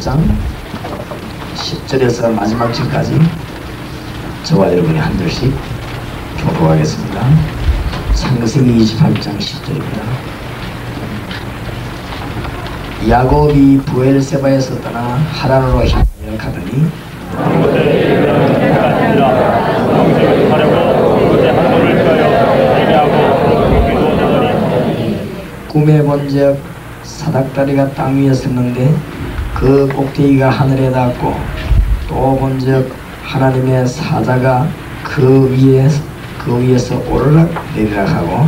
28장 10절에서 마지막 절까지 저와 여러분이 한 절씩 교독하겠습니다. 창세기 28장 10절입니다. 야곱이 부엘세바에서 떠나 하란으로 향하여 가더니 꿈에 본적 사닥다리가 땅 위에 섰는데 그 꼭대기가 하늘에 닿았고, 또 본적 하나님의 사자가 그 위에서 오르락 내리락 하고,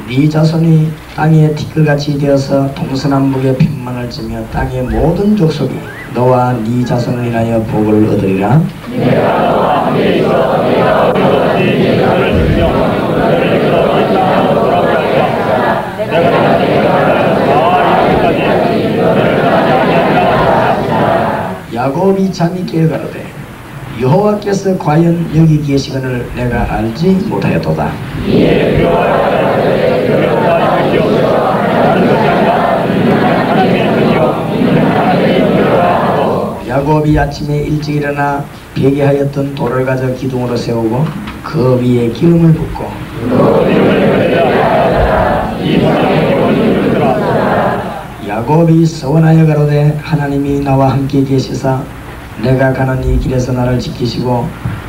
네 자손이 땅에 티끌같이 되어서 동서남북에 핀만을 찌며 땅의 모든 족속이 너와 네 자손을 인하여 복을 얻으리라. 야곱이 잠이 깨어 가로되 여호와께서 과연 여기 계시거늘 내가 알지 못하였도다. 야곱이 아침에 일찍 일어나 베개하였던 돌을 가져 기둥으로 세우고 그 위에 기름을 붓고 야곱이 서원하여 가로되 하나님이 나와 함께 계시사 내가 가는 이 길에서 나를 지키시고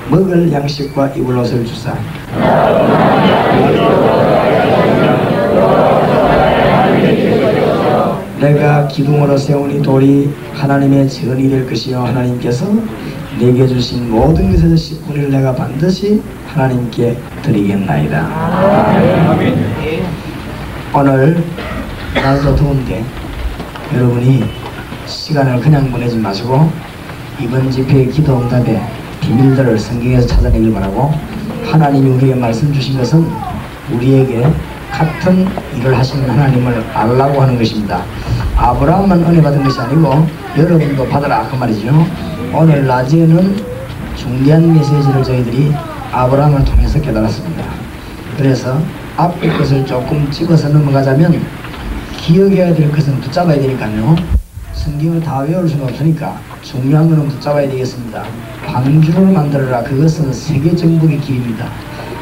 먹을 양식과 입을 옷을 주사 내가 기둥으로 세운 이 돌이 하나님의 전이 될 것이요 하나님께서 내게 주신 모든 것에서 10분을 내가 반드시 하나님께 드리겠나이다. 오늘 날도 더운데 여러분이 시간을 그냥 보내지 마시고 이번 집회의 기도 응답의 비밀들을 성경에서 찾아내길 바라고, 하나님이 우리에게 말씀 주신 것은 우리에게 같은 일을 하시는 하나님을 알라고 하는 것입니다. 아브라함만 은혜 받은 것이 아니고 여러분도 받으라 그 말이죠. 오늘 낮에는 중대한 메시지를 저희들이 아브라함을 통해서 깨달았습니다. 그래서 앞에 것을 조금 찍어서 넘어가자면 기억해야 될 것은 붙잡아야 되니까요. 성경을 다 외울 수는 없으니까 중요한 것은 붙잡아야 되겠습니다. 방주를 만들어라. 그것은 세계 정복의 길입니다.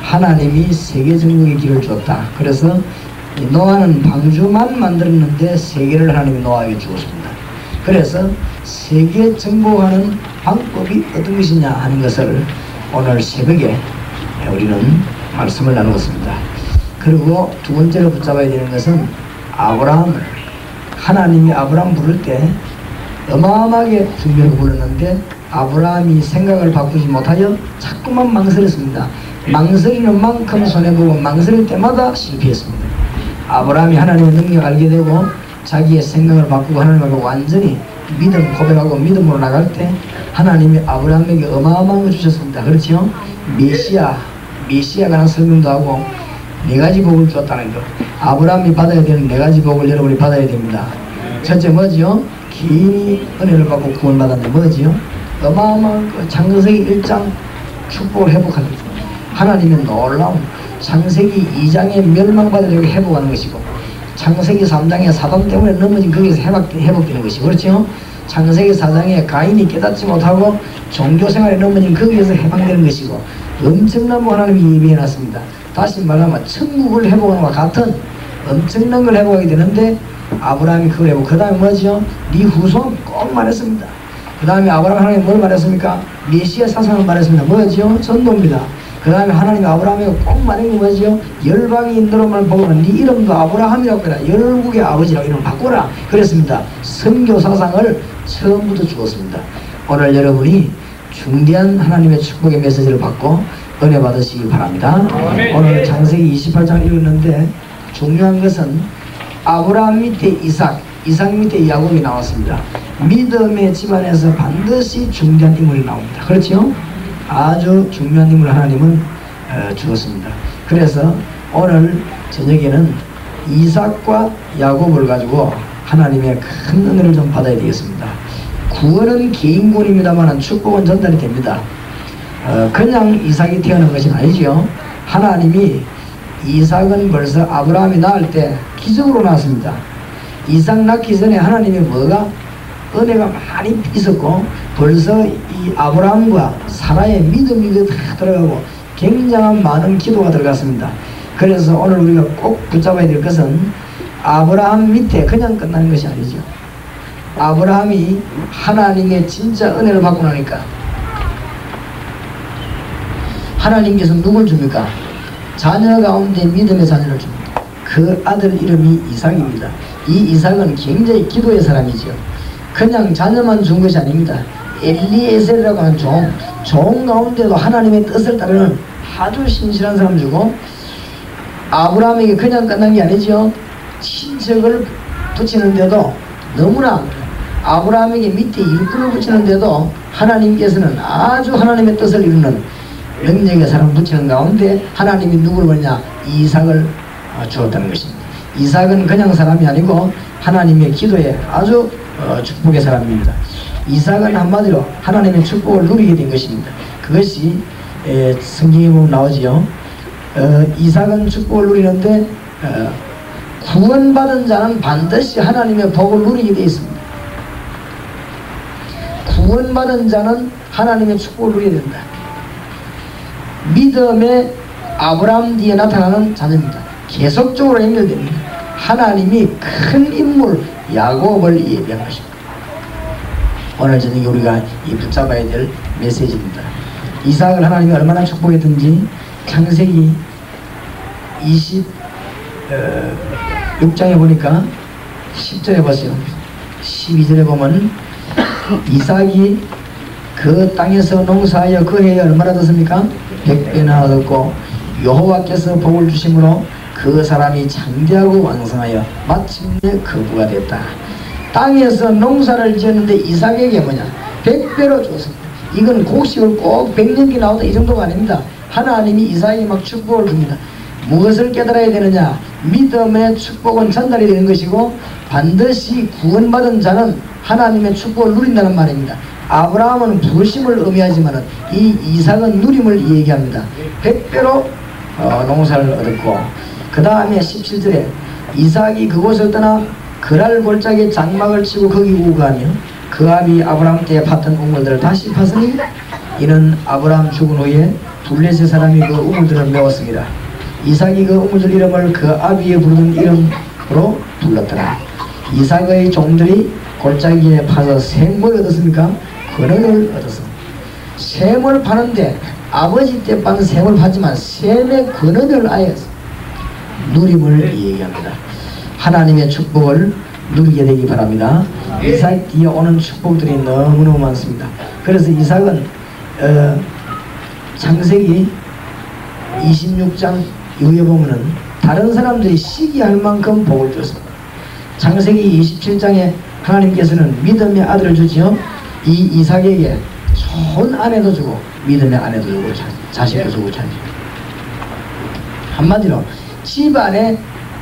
하나님이 세계 정복의 길을 줬다. 그래서 노아는 방주만 만들었는데 세계를 하나님이 노아에게 주었습니다. 그래서 세계 정복하는 방법이 어떤 것이냐 하는 것을 오늘 새벽에 우리는 말씀을 나누었습니다. 그리고 두 번째로 붙잡아야 되는 것은 아브라함을, 하나님이 아브라함 부를 때 어마어마하게 중요하게 불렀는데 아브라함이 생각을 바꾸지 못하여 자꾸만 망설였습니다. 망설이는 만큼 손해보고 망설일 때마다 실패했습니다. 아브라함이 하나님의 능력을 알게 되고 자기의 생각을 바꾸고 하나님을 완전히 믿음 고백하고 믿음으로 나갈 때 하나님이 아브라함에게 어마어마한 걸 주셨습니다. 그렇죠? 메시아가 하는 설명도 하고 4가지 복을 주었다는 것. 아브라함이 받아야 되는 4가지 복을 여러분이 받아야 됩니다. 첫째 뭐지요? 긴 은혜를 받고 구원받았는데 뭐지요? 어마어마한 창세기 1장 축복을 회복하는 것. 하나님의 놀라운 창세기 2장에 멸망받으려고 회복하는 것이고, 창세기 3장에 사단 때문에 넘어진 거기서 회복되는 것이고, 그렇죠? 창세기 4장에 가인이 깨닫지 못하고 종교생활에 넘어진 거기에서 해방되는 것이고, 엄청난 거 하나님이 예비해놨습니다. 다시 말하면 천국을 회복하는 것과 같은 엄청난 걸 회복하게 되는데 아브라함이 그걸 회복. 그 다음에 뭐죠? 네 후손 꼭 말했습니다. 그 다음에 아브라함 하나님이 뭘 말했습니까? 메시아 사상을 말했습니다. 뭐죠? 전도입니다. 그 다음에 하나님이 아브라함에게 꼭 말한 게 뭐죠? 열방이 너로만 보고는 네 이름도 아브라함이라고 해라. 열국의 아버지라고 이름을 바꿔라. 그랬습니다. 선교 사상을 처음부터 주었습니다. 오늘 여러분이 중대한 하나님의 축복의 메시지를 받고 은혜 받으시기 바랍니다. 오늘 창세기 28장 읽었는데 중요한 것은 아브라함 밑에 이삭 밑에 야곱이 나왔습니다. 믿음의 집안에서 반드시 중대한 인물이 나옵니다. 그렇죠? 아주 중요한 인물을 하나님은 주었습니다. 그래서 오늘 저녁에는 이삭과 야곱을 가지고 하나님의 큰 은혜를 좀 받아야 되겠습니다. 구원은 개인군입니다만 축복은 전달이 됩니다. 그냥 이삭이 태어난 것이 아니죠. 하나님이 이삭은 벌써 아브라함이 낳을 때 기적으로 낳았습니다. 이삭 낳기 전에 하나님이 뭐가 은혜가 많이 있었고 벌써 이 아브라함과 사라의 믿음이 다 들어가고 굉장한 많은 기도가 들어갔습니다. 그래서 오늘 우리가 꼭 붙잡아야 될 것은 아브라함 밑에 그냥 끝나는 것이 아니죠. 아브라함이 하나님의 진짜 은혜를 받고 나니까 하나님께서 누굴 줍니까? 자녀 가운데 믿음의 자녀를 줍니다. 그 아들 이름이 이삭입니다. 이 이삭은 굉장히 기도의 사람이죠. 그냥 자녀만 준 것이 아닙니다. 엘리에셀이라고 하는 종 가운데도 하나님의 뜻을 따르는 아주 신실한 사람 주고, 아브라함에게 그냥 끝난 게 아니죠. 친척을 붙이는데도 너무나 아브라함에게 밑에 일꾼을 붙이는데도 하나님께서는 아주 하나님의 뜻을 이루는 능력의 사람 붙이는 가운데 하나님이 누구를 보냐? 이삭을 주었다는 것입니다. 이삭은 그냥 사람이 아니고 하나님의 기도에 아주 축복의 사람입니다. 이삭은 한마디로 하나님의 축복을 누리게 된 것입니다. 그것이 성경에 보면 나오지요. 이삭은 축복을 누리는데 구원받은 자는 반드시 하나님의 복을 누리게 되어 있습니다. 구원받은 자는 하나님의 축복을 누리게 된다. 믿음의 아브라함 뒤에 나타나는 자녀입니다. 계속적으로 연결됩니다. 하나님이 큰 인물 야곱을 예비한 것입니다. 오늘 저녁에 우리가 붙잡아야 될 메시지입니다. 이삭을 하나님이 얼마나 축복했든지 창세기 26장에 보니까 10절에 보세요. 12절에 보면 이삭이 그 땅에서 농사하여 그 해에 얼마나 얻었습니까? 100배나 얻었고 여호와께서 복을 주심으로 그 사람이 장대하고 왕성하여 마침내 거부가 됐다. 땅에서 농사를 지었는데 이삭에게 뭐냐? 100배로 줬습니다. 이건 곡식을 꼭 100년기 나오다 이 정도가 아닙니다. 하나님이 이삭에게 막 축복을 줍니다. 무엇을 깨달아야 되느냐? 믿음의 축복은 전달이 되는 것이고 반드시 구원받은 자는 하나님의 축복을 누린다는 말입니다. 아브라함은 부르심을 의미하지만 이 이삭은 누림을 얘기합니다. 100배로 농사를 얻었고, 그 다음에 17절에 이삭이 그곳을 떠나 그랄 골짜기에 장막을 치고 거기 우거하며 그 아비 아브라함 때에 팠던 우물들을 다시 팠으니 이는 아브라함 죽은 후에 둘레셋 사람이 그 우물들을 메웠습니다. 이삭이 그 우물들 이름을 그 아비의 부르는 이름으로 불렀더라. 이삭의 종들이 골짜기에 파서 샘을 얻었습니까? 근원을 얻었습니다. 샘을 파는데 아버지 때 판 샘을 파지만 샘의 근원을 아예 누림을 얘기합니다. 하나님의 축복을 누리게 되기 바랍니다. 이삭 뒤에 오는 축복들이 너무너무 많습니다. 그래서 이삭은 창세기 26장 이후에 보면은 다른 사람들이 시기할 만큼 복을 줬습니다. 창세기 27장에 하나님께서는 믿음의 아들을 주지요. 이 이삭에게 좋은 아내도 주고 믿음의 아내도 주고 자식도 주고 한마디로 집안에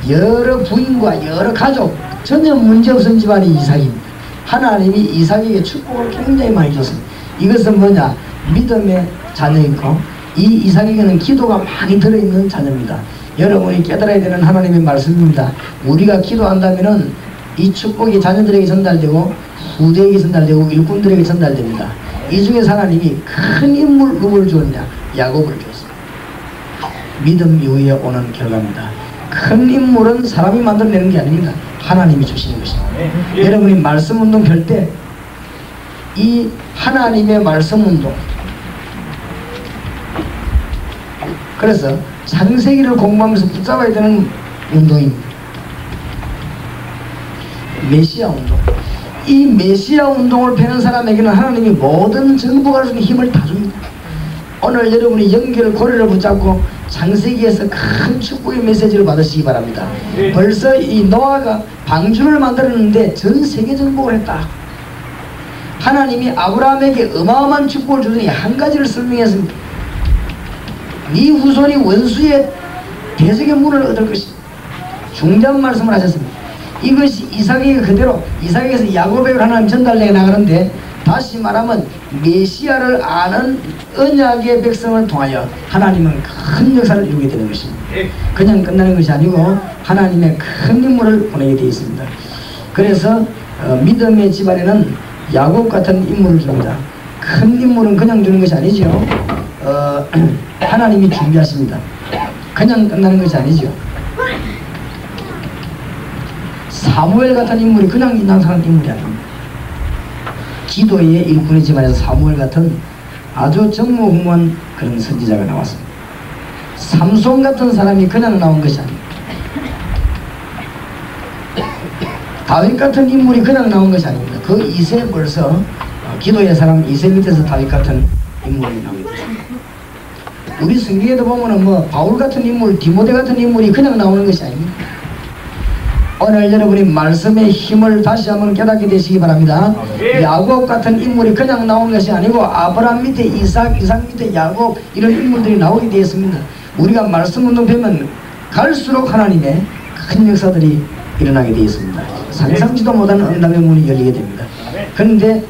여러 부인과 여러 가족 전혀 문제없는 집안이 이삭입니다. 하나님이 이삭에게 축복을 굉장히 많이 줬습니다. 이것은 뭐냐? 믿음의 자녀이고 이 이삭에게는 기도가 많이 들어있는 자녀입니다. 여러분이 깨달아야 되는 하나님의 말씀입니다. 우리가 기도한다면은 이 축복이 자녀들에게 전달되고 후대에게 전달되고 일꾼들에게 전달됩니다. 이 중에서 하나님이 큰 인물 누구를 주었냐? 야곱을 주었습니다. 믿음 이후에 오는 결과입니다. 큰 인물은 사람이 만들어내는 게 아닙니다. 하나님이 주시는 것입니다. 여러분이 말씀 운동 펼 때 이 하나님의 말씀 운동, 그래서 창세기를 공부하면서 붙잡아야 되는 운동입니다. 메시아 운동. 이 메시아 운동을 펴는 사람에게는 하나님이 모든 정복할 수 있는 힘을 다 줍니다. 오늘 여러분이 연결 고리를 붙잡고 창세기에서 큰 축복의 메시지를 받으시기 바랍니다. 벌써 이 노아가 방주를 만들었는데 전 세계 정복을 했다. 하나님이 아브라함에게 어마어마한 축복을 주더니 한 가지를 설명했습니다. 네 후손이 원수의 대적의 문을 얻을 것이다. 중대한 말씀을 하셨습니다. 이것이 이삭에게 그대로 이삭에게서 야곱에게 하나님 전달되어 나가는데 다시 말하면 메시아를 아는 언약의 백성을 통하여 하나님은 큰 역사를 이루게 되는 것입니다. 그냥 끝나는 것이 아니고 하나님의 큰 인물을 보내게 되어 있습니다. 그래서 믿음의 집안에는 야곱 같은 인물을 줍니다. 큰 인물은 그냥 주는 것이 아니죠. 하나님이 준비하십니다. 그냥 끝나는 것이 아니죠. 사무엘 같은 인물이 그냥 나타나는 인물이 아닙니다. 기도의 일꾼의 집안에서 사무엘 같은 아주 전무후무한 그런 선지자가 나왔습니다. 삼손 같은 사람이 그냥 나온 것이 아닙니다. 다윗 같은 인물이 그냥 나온 것이 아닙니다. 그 이세 벌써 기도의 사람 이세 밑에서 다윗 같은 인물이 나옵니다. 우리 성경에도 보면은 뭐 바울 같은 인물, 디모데 같은 인물이 그냥 나오는 것이 아닙니다. 오늘 여러분이 말씀의 힘을 다시 한번 깨닫게 되시기 바랍니다. 야곱 같은 인물이 그냥 나온 것이 아니고 아브라함 밑에 이삭 밑에 야곱 이런 인물들이 나오게 되었습니다. 우리가 말씀 운동 배우면 갈수록 하나님의 큰 역사들이 일어나게 되었습니다. 상상지도 못하는 응답의 문이 열리게 됩니다. 그런데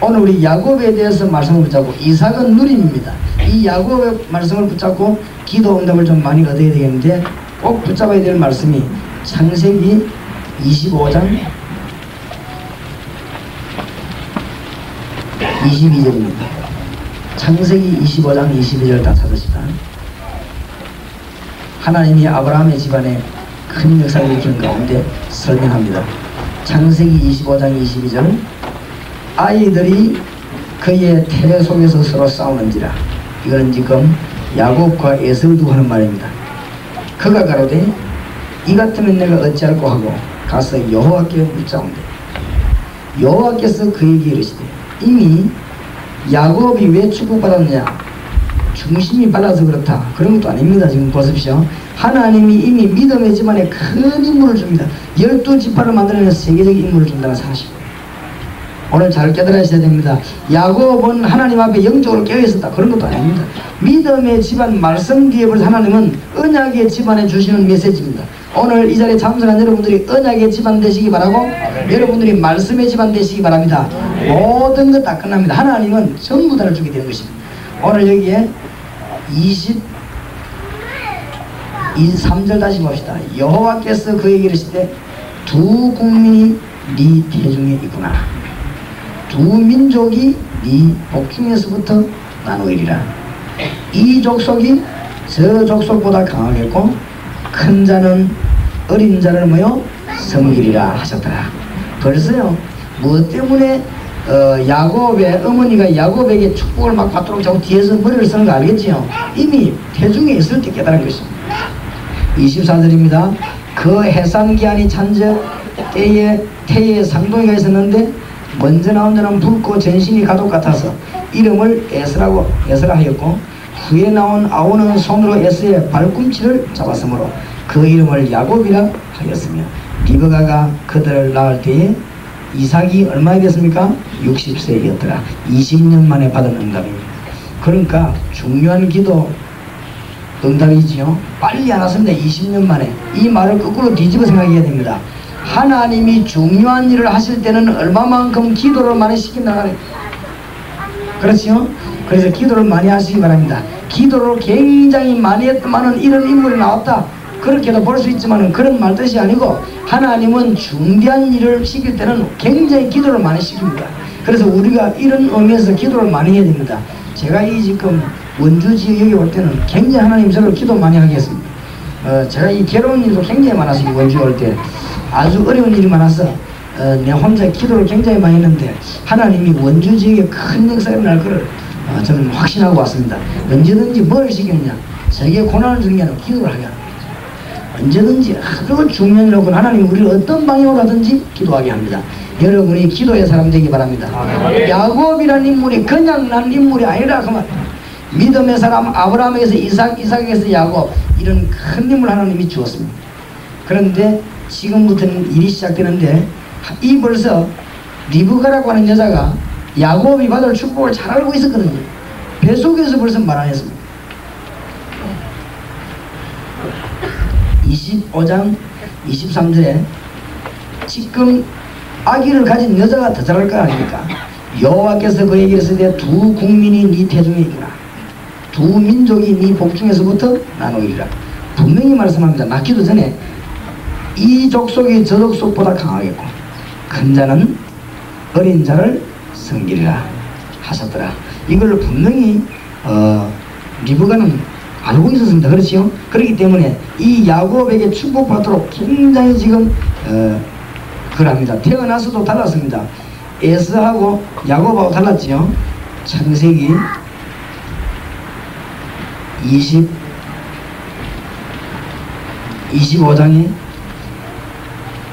오늘 우리 야곱에 대해서 말씀을 붙잡고 이삭은 누림입니다. 이 야곱의 말씀을 붙잡고 기도 응답을 좀 많이 얻어야 되겠는데 꼭 붙잡아야 될 말씀이 창세기 25장 22절입니다. 창세기 25장 22절 다 찾으시다. 하나님이 아브라함의 집안에 큰 역사를 일으키는 가운데 설명합니다. 창세기 25장 22절 아이들이 그의 태래 속에서 서로 싸우는지라. 이거는 지금 야곱과 에서를 두고 하는 말입니다. 그가 가로되 이 같으면 내가 어찌할꼬 하고 가서 여호와께 묻자온대. 여호와께서 그에게 이르시되 이미 야곱이 왜 축복받았느냐? 중심이 발라서 그렇다. 그런 것도 아닙니다. 지금 보십시오. 하나님이 이미 믿음의 집안에 큰 인물을 줍니다. 12지파를 만들어내는 세계적인 인물을 준다는 사실. 오늘 잘 깨달으셔야 됩니다. 야곱은 하나님 앞에 영적으로 깨어있었다. 그런 것도 아닙니다. 믿음의 집안 말씀 뒤에 벌써 하나님은 언약의 집안에 주시는 메시지입니다. 오늘 이 자리에 참석한 여러분들이 언약의 집안 되시기 바라고 여러분들이 말씀의 집안 되시기 바랍니다. 모든 것 다 끝납니다. 하나님은 전부 다를 주게 되는 것입니다. 오늘 여기에 23절 다시 봅시다. 여호와께서 그에게 이르시되 두 국민이 네 태중에 있구나. 두 민족이 네 복중에서부터 나누리라. 이 족속이 저 족속보다 강하겠고 큰 자는 어린 자를 모여 섬기리라 하셨더라. 벌써요 무엇 때문에 야곱의 어머니가 야곱에게 축복을 막 받도록 자꾸 뒤에서 머리를 쓰는 거 알겠지요? 이미 태중에 있을 때 깨달은 것입니다. 24절입니다. 그 해산기한이 찬저 때에 태에 상동이가 있었는데 먼저 나온 자는 붉고 전신이 가독 같아서 이름을 에스라 하였고 후에 나온 아우는 손으로 에스의 발꿈치를 잡았으므로 그 이름을 야곱이라 하였으며 리브가가 그들을 낳을 때에 이삭이 얼마나 됐습니까? 60세였더라. 20년 만에 받은 응답입니다. 그러니까 중요한 기도 응답이지요. 빨리 안 왔습니다. 20년 만에. 이 말을 거꾸로 뒤집어 생각해야 됩니다. 하나님이 중요한 일을 하실 때는 얼마만큼 기도를 많이 시킨다. 그렇지요? 그래서 기도를 많이 하시기 바랍니다. 기도를 굉장히 많이 했더만은 이런 인물이 나왔다. 그렇게도 볼 수 있지만 그런 말 뜻이 아니고 하나님은 중대한 일을 시킬 때는 굉장히 기도를 많이 시킵니다. 그래서 우리가 이런 의미에서 기도를 많이 해야 됩니다. 제가 이 지금 원주 지역 여기 올 때는 굉장히 하나님 저를 기도 많이 하게 했습니다. 제가 이 괴로운 일도 굉장히 많았어요. 원주 올 때 아주 어려운 일이 많아서 내 혼자 기도를 굉장히 많이 했는데 하나님이 원주 지역에 큰 역사가 일어날 것을 저는 확신하고 왔습니다. 언제든지 뭘 시켰냐? 제게 고난을 주는 게 아니라 기도를 하게 합니다. 언제든지 아주 중요한 일은 하나님이 우리를 어떤 방향으로 하든지 기도하게 합니다. 여러분이 기도의 사람 되기 바랍니다. 야곱이라는 인물이 그냥 난 인물이 아니라 그만 믿음의 사람 아브라함에게서 이삭에게서 야곱 이런 큰 인물 하나님이 주었습니다. 그런데 지금부터는 일이 시작되는데 이 벌써 리브가라고 하는 여자가 야곱이 받을 축복을 잘 알고 있었거든요. 뱃속에서 벌써 말 안 했습니다. 25장 23절에 지금 아기를 가진 여자가 더 잘할 거 아닙니까? 여호와께서 그에게 이르시되 두 국민이 네 태중에 있구나. 두 민족이 네 복중에서부터 나누리라. 분명히 말씀합니다. 낳기도 전에 이 족속이 저 족속보다 강하겠고 큰 자는 어린 자를 섬기리라 하셨더라. 이걸 분명히 리브가는 알고 있었습니다. 그렇지요? 그렇기 때문에 이 야곱에게 축복받도록 굉장히 지금 그럽니다. 태어나서도 달랐습니다. 에서하고 야곱하고 달랐지요. 창세기 25장에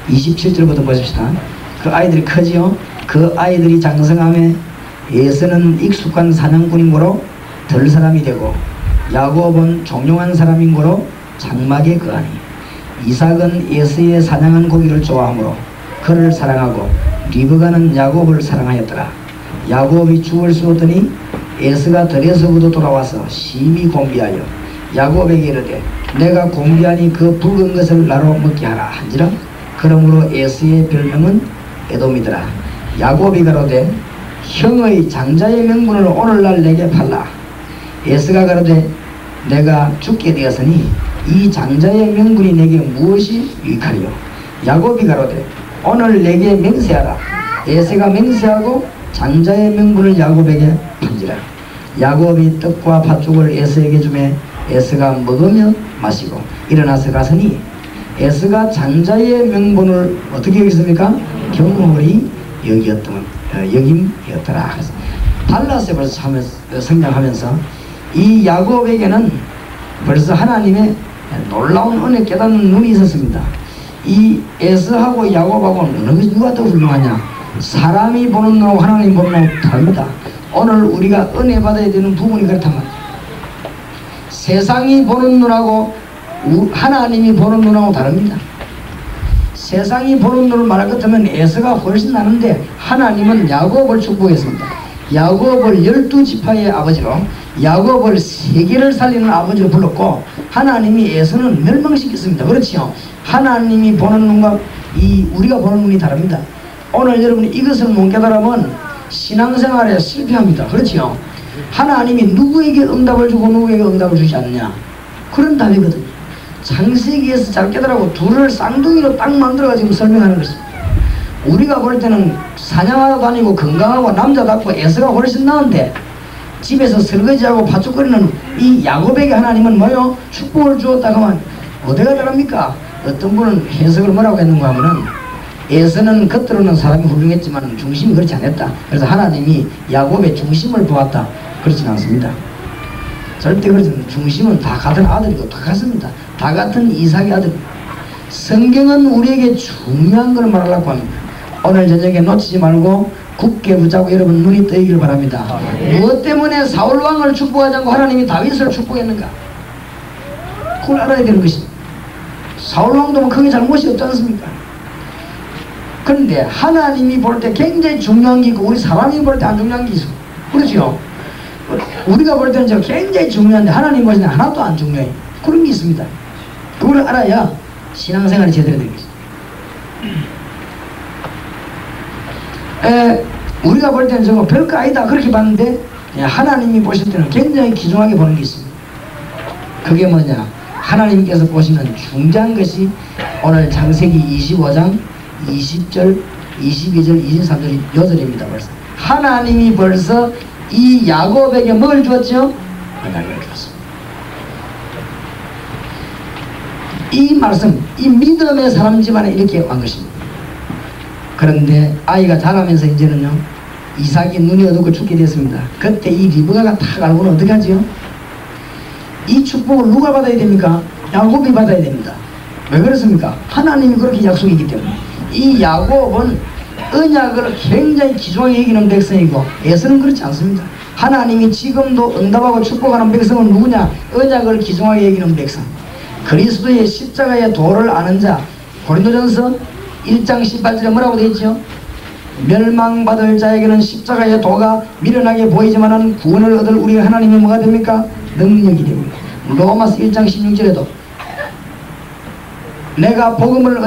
27절부터 보십시다. 그 아이들이 크지요. 그 아이들이 장성함에 에서는 익숙한 사냥꾼인 고로 덜 사람이 되고 야곱은 종용한 사람인 고로 장막에 거하니 이삭은 에서의 사냥한 고기를 좋아하므로 그를 사랑하고 리브가는 야곱을 사랑하였더라. 야곱이 죽을 쏘더니 에서가 들에서부터 돌아와서 심히 곤비하여 야곱에게 이르되 내가 곤비하니 그 붉은 것을 나로 먹게 하라 한지라. 그러므로 에서의 별명은 에돔이더라. 야곱이 가로되 형의 장자의 명분을 오늘날 내게 팔라. 에서가 가로되 내가 죽게 되었으니 이 장자의 명분이 내게 무엇이 유익하리요. 야곱이 가로되 오늘 내게 맹세하라. 에서가 맹세하고 장자의 명분을 야곱에게 판지라. 야곱이 떡과 팥죽을 에서에게 주매 에서가 먹으며 마시고 일어나서 가서니 에서가 장자의 명분을 어떻게 여겼습니까? 경홀히 여김이었더라. 달라스에 벌써 성장하면서 이 야곱에게는 벌써 하나님의 놀라운 은혜 깨닫는 눈이 있었습니다. 이 에서하고 야곱하고 누가 더 훌륭하냐? 사람이 보는 눈하고 하나님 보는 눈하고 다릅니다. 오늘 우리가 은혜 받아야 되는 부분이 그렇단 말이에요. 세상이 보는 눈하고 하나님이 보는 눈하고 다릅니다. 세상이 보는 눈을 말할 것 같으면 에서가 훨씬 나는데 하나님은 야곱을 축복했습니다. 야곱을 12지파의 아버지로 야곱을 세계를 살리는 아버지로 불렀고 하나님이 에서는 멸망시켰습니다. 그렇지요? 하나님이 보는 눈과 우리가 보는 눈이 다릅니다. 오늘 여러분이 이것을 못 깨달으면 신앙생활에 실패합니다. 그렇지요? 하나님이 누구에게 응답을 주고 누구에게 응답을 주지 않느냐, 그런 답이거든요. 창세기에서 잘 깨달으고 둘을 쌍둥이로 딱 만들어가지고 설명하는 것입니다. 우리가 볼 때는 사냥하러 다니고 건강하고 남자답고 에서가 훨씬 나은데 집에서 설거지하고 팥죽거리는 이 야곱에게 하나님은 뭐요? 축복을 주었다고 하면 어디가 다릅니까? 어떤 분은 해석을 뭐라고 했는가 하면은 에서는 겉으로는 사람이 훌륭했지만 중심이 그렇지 않았다. 그래서 하나님이 야곱의 중심을 보았다. 그렇지는 않습니다. 절대 그렇지 않습니다. 중심은 다 같은 아들이고 다 같습니다. 다 같은 이삭의 아들. 성경은 우리에게 중요한 걸 말하려고 합니다. 오늘 저녁에 놓치지 말고 굳게 붙잡고 여러분 눈이 뜨이길 바랍니다. 무엇 때문에 사울왕을 축복하지 않고 하나님이 다윗을 축복했는가? 그걸 알아야 되는 것입니다. 사울왕도 뭐 크게 잘못이 없지 않습니까? 그런데 하나님이 볼 때 굉장히 중요한 게 있고 우리 사람이 볼 때 안 중요한 게 있어. 그렇죠? 우리가 볼 때는 굉장히 중요한데 하나님 볼 때는 하나도 안 중요해. 그런 게 있습니다. 그걸 알아야 신앙생활이 제대로 되는 것입니다. 우리가 볼 때는 저거 별거 아니다 그렇게 봤는데 하나님이 보실 때는 굉장히 귀중하게 보는 게 있습니다. 그게 뭐냐? 하나님께서 보시는 중요한 것이 오늘 창세기 25장 20절, 22절, 23절, 4절입니다. 벌써 하나님이 벌써 이 야곱에게 뭘 주었죠? 은혜를 주었습니다. 이 말씀, 이 믿음의 사람 집안에 이렇게 온 것입니다. 그런데 아이가 자라면서 이제는요, 이삭이 눈이 어둡고 죽게 됐습니다. 그때 이 리브가가 딱 알고는 어떻게 하지요? 이 축복을 누가 받아야 됩니까? 야곱이 받아야 됩니다. 왜 그렇습니까? 하나님이 그렇게 약속이기 때문에. 이 야곱은 언약을 굉장히 귀중하게 여기는 백성이고 에서는 그렇지 않습니다. 하나님이 지금도 응답하고 축복하는 백성은 누구냐? 언약을 귀중하게 여기는 백성. 그리스도의 십자가의 도를 아는 자. 고린도전서 1장 18절에 뭐라고 되어 있죠? 멸망받을 자에게는 십자가의 도가 미련하게 보이지만은 구원을 얻을 우리 하나님이 뭐가 됩니까? 능력이 됩니다. 로마서 1장 16절에도 내가 복음을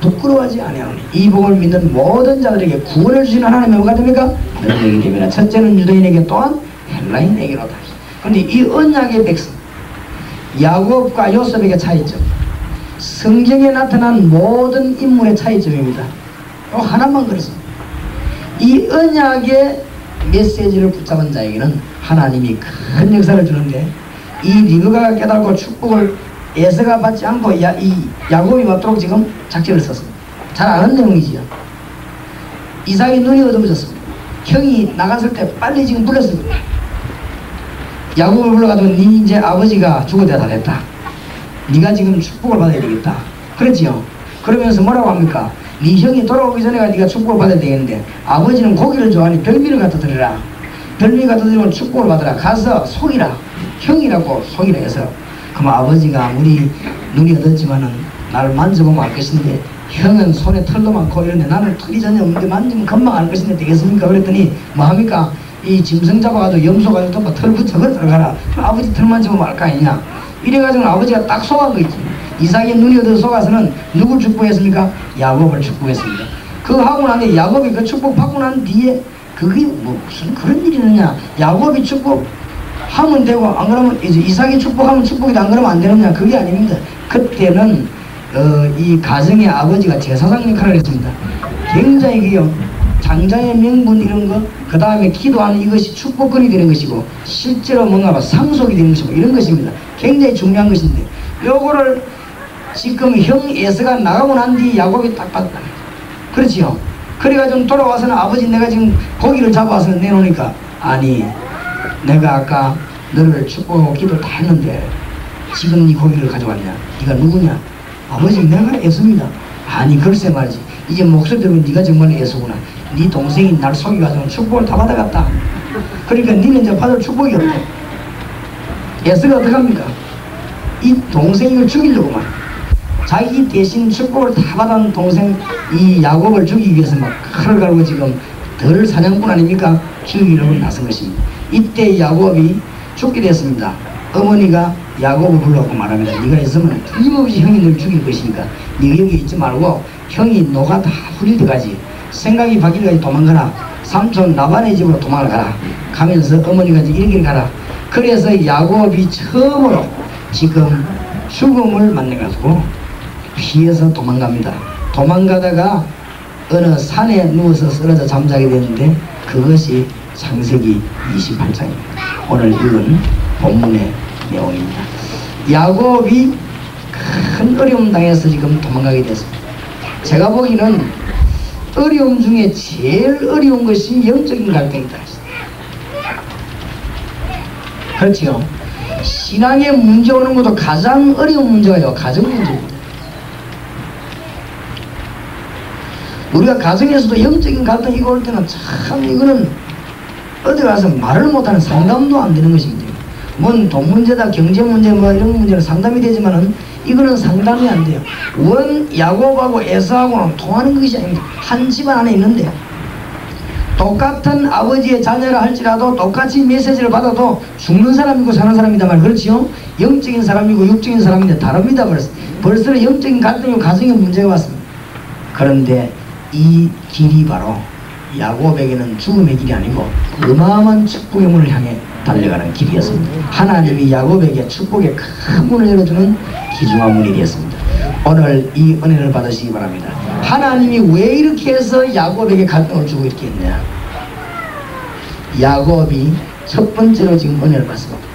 부끄러워하지 아니하노니 이 복을 믿는 모든 자들에게 구원을 주시는 하나님의 뭐가 됩니까? 능력이 됩니다. 첫째는 유대인에게 또한 헬라인에게로다. 그런데 이 언약의 백성 야곱과 요셉에게 차이점, 성경에 나타난 모든 인물의 차이점입니다. 하나만 그렇습니다. 이 언약의 메시지를 붙잡은 자에게는 하나님이 큰 역사를 주는데, 이 리브가가 깨달고 축복을 에서가 받지 않고 이 야곱이 받도록 지금 작전을 썼습니다. 잘 아는 내용이지요. 이삭이 눈이 어두워졌습니다. 형이 나갔을 때 빨리 지금 불렀습니다. 야곱을 불러가지고 니 이제 아버지가 죽을 때가 다 됐다. 네가 지금 축복을 받아야 되겠다. 그렇지요. 그러면서 뭐라고 합니까? 네 형이 돌아오기 전에가 네가 축복을 받아야 되겠는데, 아버지는 고기를 좋아하니 별미를 갖다 드리라. 별미 갖다 드리면 축복을 받으라. 가서 속이라. 형이라고 속이라 해서, 그럼 아버지가 아무리 눈이 어둡지만은 나를 만져보면 알 것인데, 형은 손에 털도 많고 이런데 나는 털이 전혀 없는데 만지면 금방 알 것인데 되겠습니까? 그랬더니 뭐 합니까? 이 짐승 잡아가지고 염소 가지고 또 털 붙여 들어가라. 그럼 아버지 털 만지면 알 거 아니냐? 이래가지고 아버지가 딱 속은 거 있지. 이삭의 눈이 어두워 속아서는 누굴 축복했습니까? 야곱을 축복했습니다. 그거 하고 난 뒤에 야곱이 그 축복 받고 난 뒤에 그게 뭐 무슨 그런 일이 있느냐? 야곱이 축복하면 되고 안 그러면 이제 이삭이 축복하면 축복이다 안 그러면 안 되느냐? 그게 아닙니다. 그때는 이 가정의 아버지가 제사장 역할을 했습니다. 굉장히 그요 장자의 명분 이런 거, 그 다음에 기도하는 이것이 축복권이 되는 것이고, 실제로 뭔가 상속이 되는 것이고 이런 것입니다. 굉장히 중요한 것인데, 요거를 지금 형 에서가 나가고 난 뒤 야곱이 딱 봤다. 그렇지요. 그래가지고 돌아와서는 아버지 내가 지금 고기를 잡아서 내놓으니까, 아니 내가 아까 너를 축복하고 기도 다 했는데 지금 네 고기를 가져왔냐? 네가 누구냐? 아버지 내가 에서입니다. 아니 글쎄 말이지, 이제 목소리 들으면 네가 정말 에서구나. 네 동생이 날 속여가지고 축복을 다 받아갔다. 그러니까 니는 이제 받을 축복이 없대. 에서가 어떡합니까? 이 동생을 죽이려고만, 자기 대신 축복을 다 받은 동생 이 야곱을 죽이기 위해서 막 칼을 갈고 지금 덜 사냥꾼 아닙니까? 죽이려고 나선 것입니다. 이때 야곱이 죽게 됐습니다. 어머니가 야곱을 불러갖고 말합니다. 네가 있으면 틀림없이 형이 널 죽일 것이니까 네가 여기 있지 말고 형이 노가 다 풀릴 때까지, 생각이 바뀔 때까지 도망가라. 삼촌 라반의 집으로 도망가라. 가면서 어머니가 이제 이렇게 가라. 그래서 야곱이 처음으로 지금 죽음을 만나가지고 피해서 도망갑니다. 도망가다가 어느 산에 누워서 쓰러져 잠자게 되는데, 그것이 창세기 28장입니다. 오늘 읽은 본문의 내용입니다. 야곱이 큰 어려움 당해서 지금 도망가게 됐습니다. 제가 보기에는 어려움 중에 제일 어려운 것이 영적인 갈등이다. 그렇지요. 신앙에 문제 오는 것도 가장 어려운 문제가요, 가정 문제입니다. 우리가 가정에서도 영적인 갈등이 올 때는 참 이거는 어디 가서 말을 못하는, 상담도 안 되는 것입니다. 뭔 돈 문제다, 경제 문제 뭐 이런 문제는 상담이 되지만은 이거는 상담이 안 돼요. 원 야곱하고 에서하고는 통하는 것이 아닙니다. 한 집안 안에 있는데 똑같은 아버지의 자녀라 할지라도 똑같이 메시지를 받아도 죽는 사람이고 사는 사람이다 말, 그렇지요? 영적인 사람이고 육적인 사람인데 다릅니다. 벌써 영적인 갈등이고 가정의 문제가 왔습니다. 그런데 이 길이 바로 야곱에게는 죽음의 길이 아니고 어마어마한 축복의 문을 향해 달려가는 길이었습니다. 하나님이 야곱에게 축복의 큰 문을 열어주는 귀중한 문이 되었습니다. 오늘 이 은혜를 받으시기 바랍니다. 하나님이 왜 이렇게 해서 야곱에게 갈등을 주고 이렇게 했냐? 야곱이 첫 번째로 지금 은혜를 받습니다.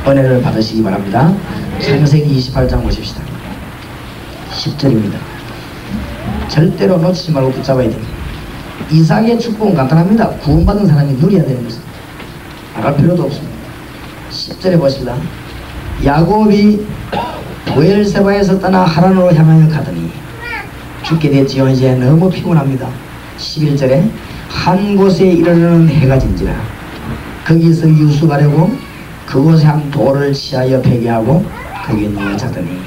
은혜를 받으시기 바랍니다. 창세기 28장 보십시다. 10절입니다. 절대로 놓치지 말고 붙잡아야 됩니다. 이삭의 축복은 간단합니다. 구원받은 사람이 누려야 되는 것입니다. 나갈 필요도 없습니다. 10절에 보십니다. 야곱이 부엘세바에서 떠나 하란으로 향하여 가더니 죽게 됐지요. 이제 너무 피곤합니다. 11절에 한 곳에 이르르는 해가 진지라 거기서 유숙하려고 그곳에 한 돌을 취하여 베개하고 거기에 누워 자더니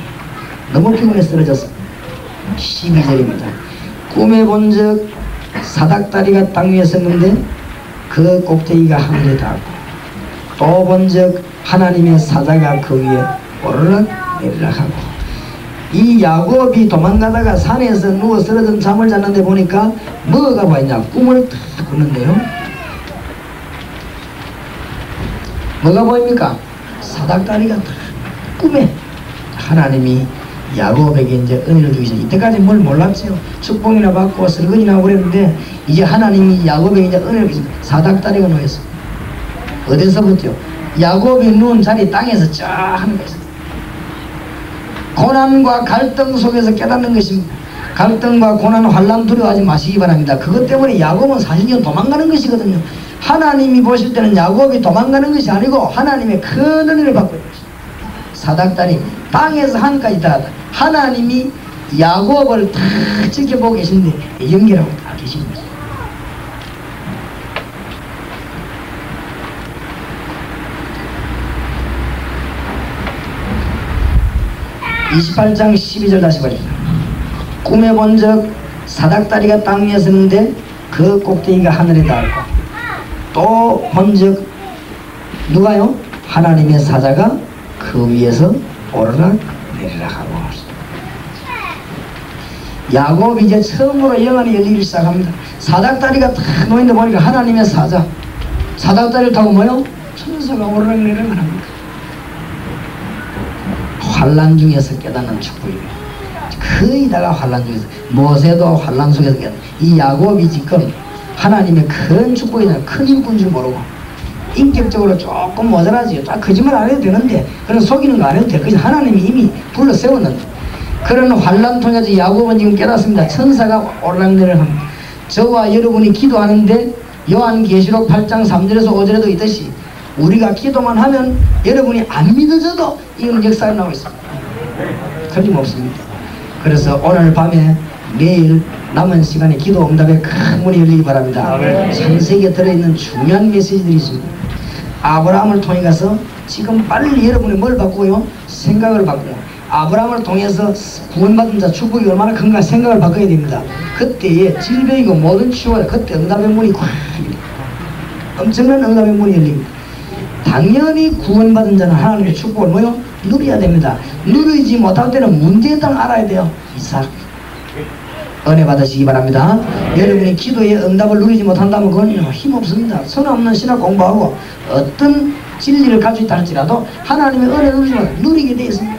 너무 피곤해 쓰러졌습니다. 12절입니다. 꿈에 본적 사닥다리가 땅 위에 섰는데 그 꼭대기가 하늘에 닿았고, 또 본적 하나님의 사자가 그 위에 오르락 내리락 하고, 이 야곱이 도망가다가 산에서 누워 쓰러져 잠을 잤는데 보니까 뭐가 보였냐? 꿈을 탁 꾸는데요. 뭐가 보입니까? 사닥다리가 탁 꿈에 하나님이 야곱에게 이제 은혜를 주기 시작. 이때까지 뭘 몰랐지요. 축복이나 받고 설거지나 하고 그랬는데 이제 하나님이 야곱에게 이제 은혜를 주기 시작. 사닥다리가 놓였어. 어디서부터요? 야곱이 누운 자리 땅에서 쫙 하는 거였어요. 고난과 갈등 속에서 깨닫는 것입니다. 갈등과 고난, 환난 두려워하지 마시기 바랍니다. 그것 때문에 야곱은 40년 도망가는 것이거든요. 하나님이 보실 때는 야곱이 도망가는 것이 아니고 하나님의 큰 은혜를 받고 있는 것입니다. 사닥다리 땅에서 한까지 다 하나님이 야곱을 다 지켜보고 계신데 연결하고 다 계신 거죠. (28장 12절) 다시 보십시오. 꿈에 본 적 사닥다리가 땅 위에 섰는데 그 꼭대기가 하늘에 닿았고 또 본 적 누가요? 하나님의 사자가 그 위에서 오르락 내리락 하고 야곱이 이제 처음으로 영안이 열리기 시작합니다. 사닥다리가 탁 놓인데 보니까 하나님의 사자 사닥다리를 타고 뭐요? 천사가 오르락 내리락 합니다. 환난 중에서 깨닫는 축복입니다. 거의 다가 환난 중에서 모세도 환난 속에서 깨닫는 이 야곱이 지금 하나님의 큰 축복이나 큰 일꾼 줄 모르고 인격적으로 조금 모자라지요. 딱 거짓말 안 해도 되는데 그런 속이는 거 안 해도 돼. 그래서 하나님이 이미 불러 세웠는데 그런 환난 통해서 야곱은 지금 깨닫습니다. 천사가 오르락내리락 합니다. 저와 여러분이 기도하는데 요한계시록 8장 3절에서 5절에도 있듯이 우리가 기도만 하면 여러분이 안 믿어져도 이건 역사가 나오고 있습니다. 틀림없습니다. 그래서 오늘 밤에 내일 남은 시간에 기도 응답에 큰 문이 열리기 바랍니다. 창세기에 들어있는 중요한 메시지들이 있습니다. 아브라함을 통해 가서 지금 빨리 여러분이 뭘 바꾸고요? 생각을 바꾸고 아브라함을 통해서 구원받은 자 축복이 얼마나 큰가 생각을 바꿔야 됩니다. 그때에 질병이고 모든 치유가 그때 응답의 문이 콱 엄청난 응답의 문이 열립니다. 당연히 구원받은 자는 하나님의 축복을 뭐요? 누려야 됩니다. 누리지 못할 때는 문제에 따라 알아야 돼요. 이삭 은혜 받으시기 바랍니다. 여러분이 기도의 응답을 누리지 못한다면 그건 힘없습니다. 선없는 신학 공부하고 어떤 진리를 가지고 있다 할지라도 하나님의 은혜를 누리게 되어 있습니다.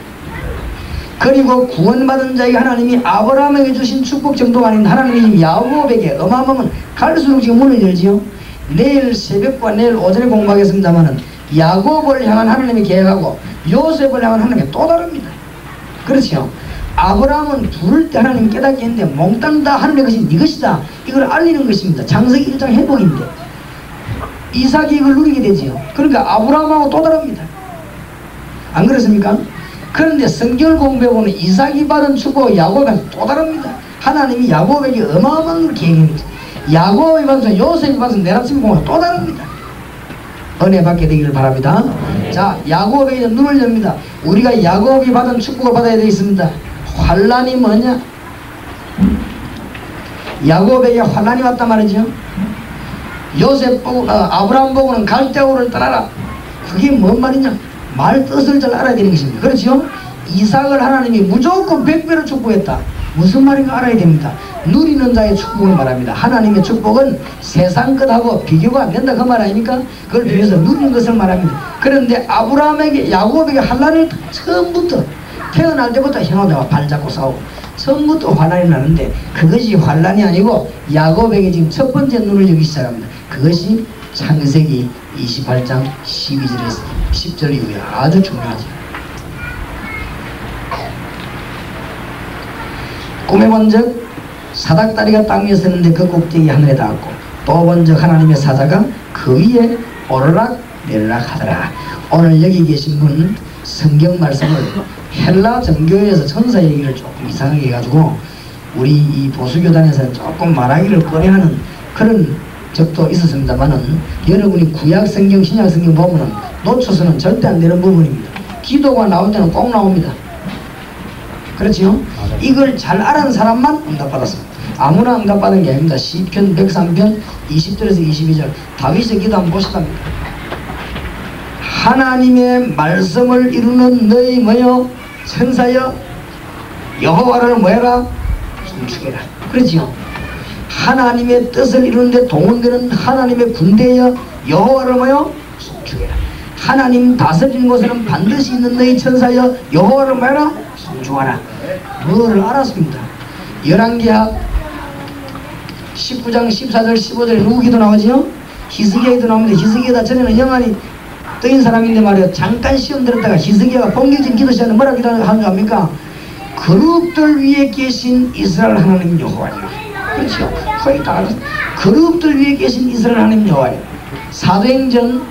그리고 구원받은 자에게 하나님이 아브라함에게 주신 축복 정도가 아닌 하나님이 야곱에게 어마어마한 갈수록 지금 문을 열지요. 내일 새벽과 내일 오전에 공부하겠습니다만은 야곱을 향한 하나님의 계획하고 요셉을 향한 하나님의 또 다릅니다. 그렇죠? 아브라함은 부를 때 하나님 깨닫게 했는데 몽땅 다 하늘의 것이 네 것이다 이걸 알리는 것입니다. 창세기 1장 회복인데 이삭이 이걸 누리게 되지요. 그러니까 아브라함하고 또 다릅니다. 안 그렇습니까? 그런데 성경을 공부해보면 이삭이 받은 축복과 야곱은 또 다릅니다. 하나님이 야곱에게 어마어마한 걸 계획합니다. 야곱이 받은 요셉이 받은 내라짐 공부가 또 다릅니다. 은혜 받게 되기를 바랍니다. 자, 야곱에게 눈을 엽니다. 우리가 야곱이 받은 축복을 받아야 되겠습니다. 환란이 뭐냐? 야곱에게 환란이 왔단 말이죠. 요셉 보고 아브라함 보고는 갈대아우를 떠나라. 그게 뭔 말이냐? 말 뜻을 잘 알아야 되는 것입니다. 그렇죠? 이삭을 하나님이 무조건 100배로 축복했다. 무슨 말인가 알아야 됩니다. 누리는 자의 축복을 말합니다. 하나님의 축복은 세상 것하고 비교가 안 된다 그 말 아닙니까? 그걸 비교해서 누리는 것을 말합니다. 그런데 아브라함에게 야곱에게 환난을 처음부터 태어날 때부터 형하다가 발잡고 싸우고 처음부터 환난이 나는데 그것이 환난이 아니고 야곱에게 지금 첫 번째 눈을 여기 시작합니다. 그것이 창세기 28장 12절에서 10절 이후에 아주 중요하죠. 꿈에 본 적 사닥다리가 땅 위에 섰는데 그 꼭대기 하늘에 닿았고 또 본 적 하나님의 사자가 그 위에 오르락 내리락 하더라. 오늘 여기 계신 분은 성경 말씀을 헬라 정교에서 천사 얘기를 조금 이상하게 해가지고 우리 이 보수교단에서는 조금 말하기를 꺼려하는 그런 적도 있었습니다만은 여러분이 구약 성경 신약 성경 보면은 놓쳐서는 절대 안 되는 부분입니다. 기도가 나올 때는 꼭 나옵니다. 그렇지요? 이걸 잘 아는 사람만 응답받았습니다. 아무나 응답받은 게 아닙니다. 시편 103편 20절에서 22절 다윗의 기도 한번 보시답니다. 하나님의 말씀을 이루는 너희 뭐여? 천사여 여호와를 뭐해라? 숨죽여라. 그렇지요. 하나님의 뜻을 이루는데 동원되는 하나님의 군대여 여호와를 뭐요? 숨죽여라. 하나님 다스리는 곳에는 반드시 있는 너희 천사여 여호와를 뭐해라? 숨죽어라. 뭐를 알았습니다. 열왕기하 19장 14절 15절에 누구 기도 나오지요? 히스기야 기도 나오는데 히스기야다 전에는 영안이 떠인 사람인데 말이에요. 잠깐 시험 들었다가 히스기야가 본격적인 기도 시간에 뭐라 기도하는 줄 압니까? 그룹들 위에 계신 이스라엘 하나님 여호와여. 그렇죠. 거의 다 알았어요. 그룹들 위에 계신 이스라엘 하나님 여호와여. 사도행전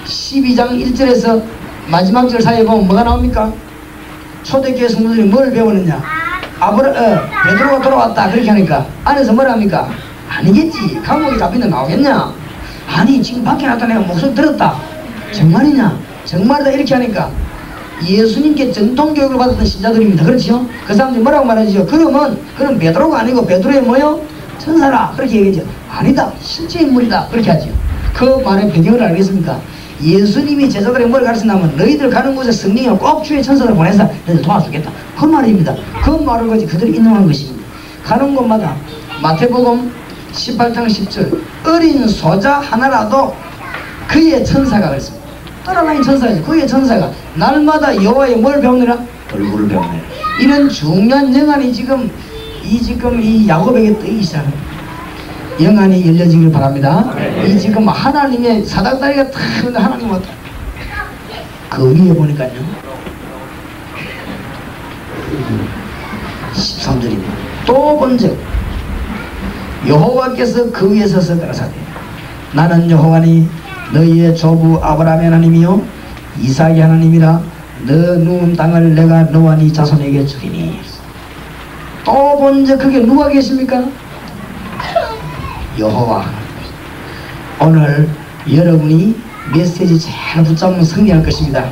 12장 1절에서 마지막 절 사이에 보면 뭐가 나옵니까? 초대교회 성도들이 뭘 배우느냐? 베드로가 돌아왔다 그렇게 하니까 안에서 뭐라 합니까? 아니겠지. 감옥에 잡히는데 나오겠냐? 아니 지금 밖에 나왔다 내가 목소리 들었다. 정말이냐? 정말이다 이렇게 하니까 예수님께 전통교육을 받았던 신자들입니다. 그렇죠? 그 사람들이 뭐라고 말하죠? 그럼 베드로가 아니고 베드로의 뭐요? 천사라 그렇게 얘기하죠. 아니다 실제 인물이다 그렇게 하죠. 그 말의 배경을 알겠습니까? 예수님이 제자들에게 뭘 가르쳤냐면 너희들 가는 곳에 성령이 꼭 주의 천사를 보내서 너희들 도와주겠다 그 말입니다. 그 말을 가지고 그들이 인용한 것입니다. 가는 곳마다 마태복음 18장 10절 어린 소자 하나라도 그의 천사가 그랬습니다. 따라다니는 천사죠. 그의 천사가 날마다 여호와의 뭘 배우느라? 얼굴을 배우느라. 이런 중요한 영안이 지금 이 야곱에게 뜨기 시작합니다. 영안이 열려지길 바랍니다. 이 지금 하나님의 사닥다리가 탁 있는데 하나님 왔다. 그 위에 보니까요 13절입니다. 또 본즉 여호와께서 그 위에 서서 가라사대 나는 여호와니 너희의 조부 아브라함의 하나님이요 이삭의 하나님이라 너 누운 땅을 내가 너와 네 자손에게 주리니. 또 본즉 그게 누가 계십니까? 여호와. 오늘 여러분이 메시지 잘 붙잡으면 승리할 것입니다.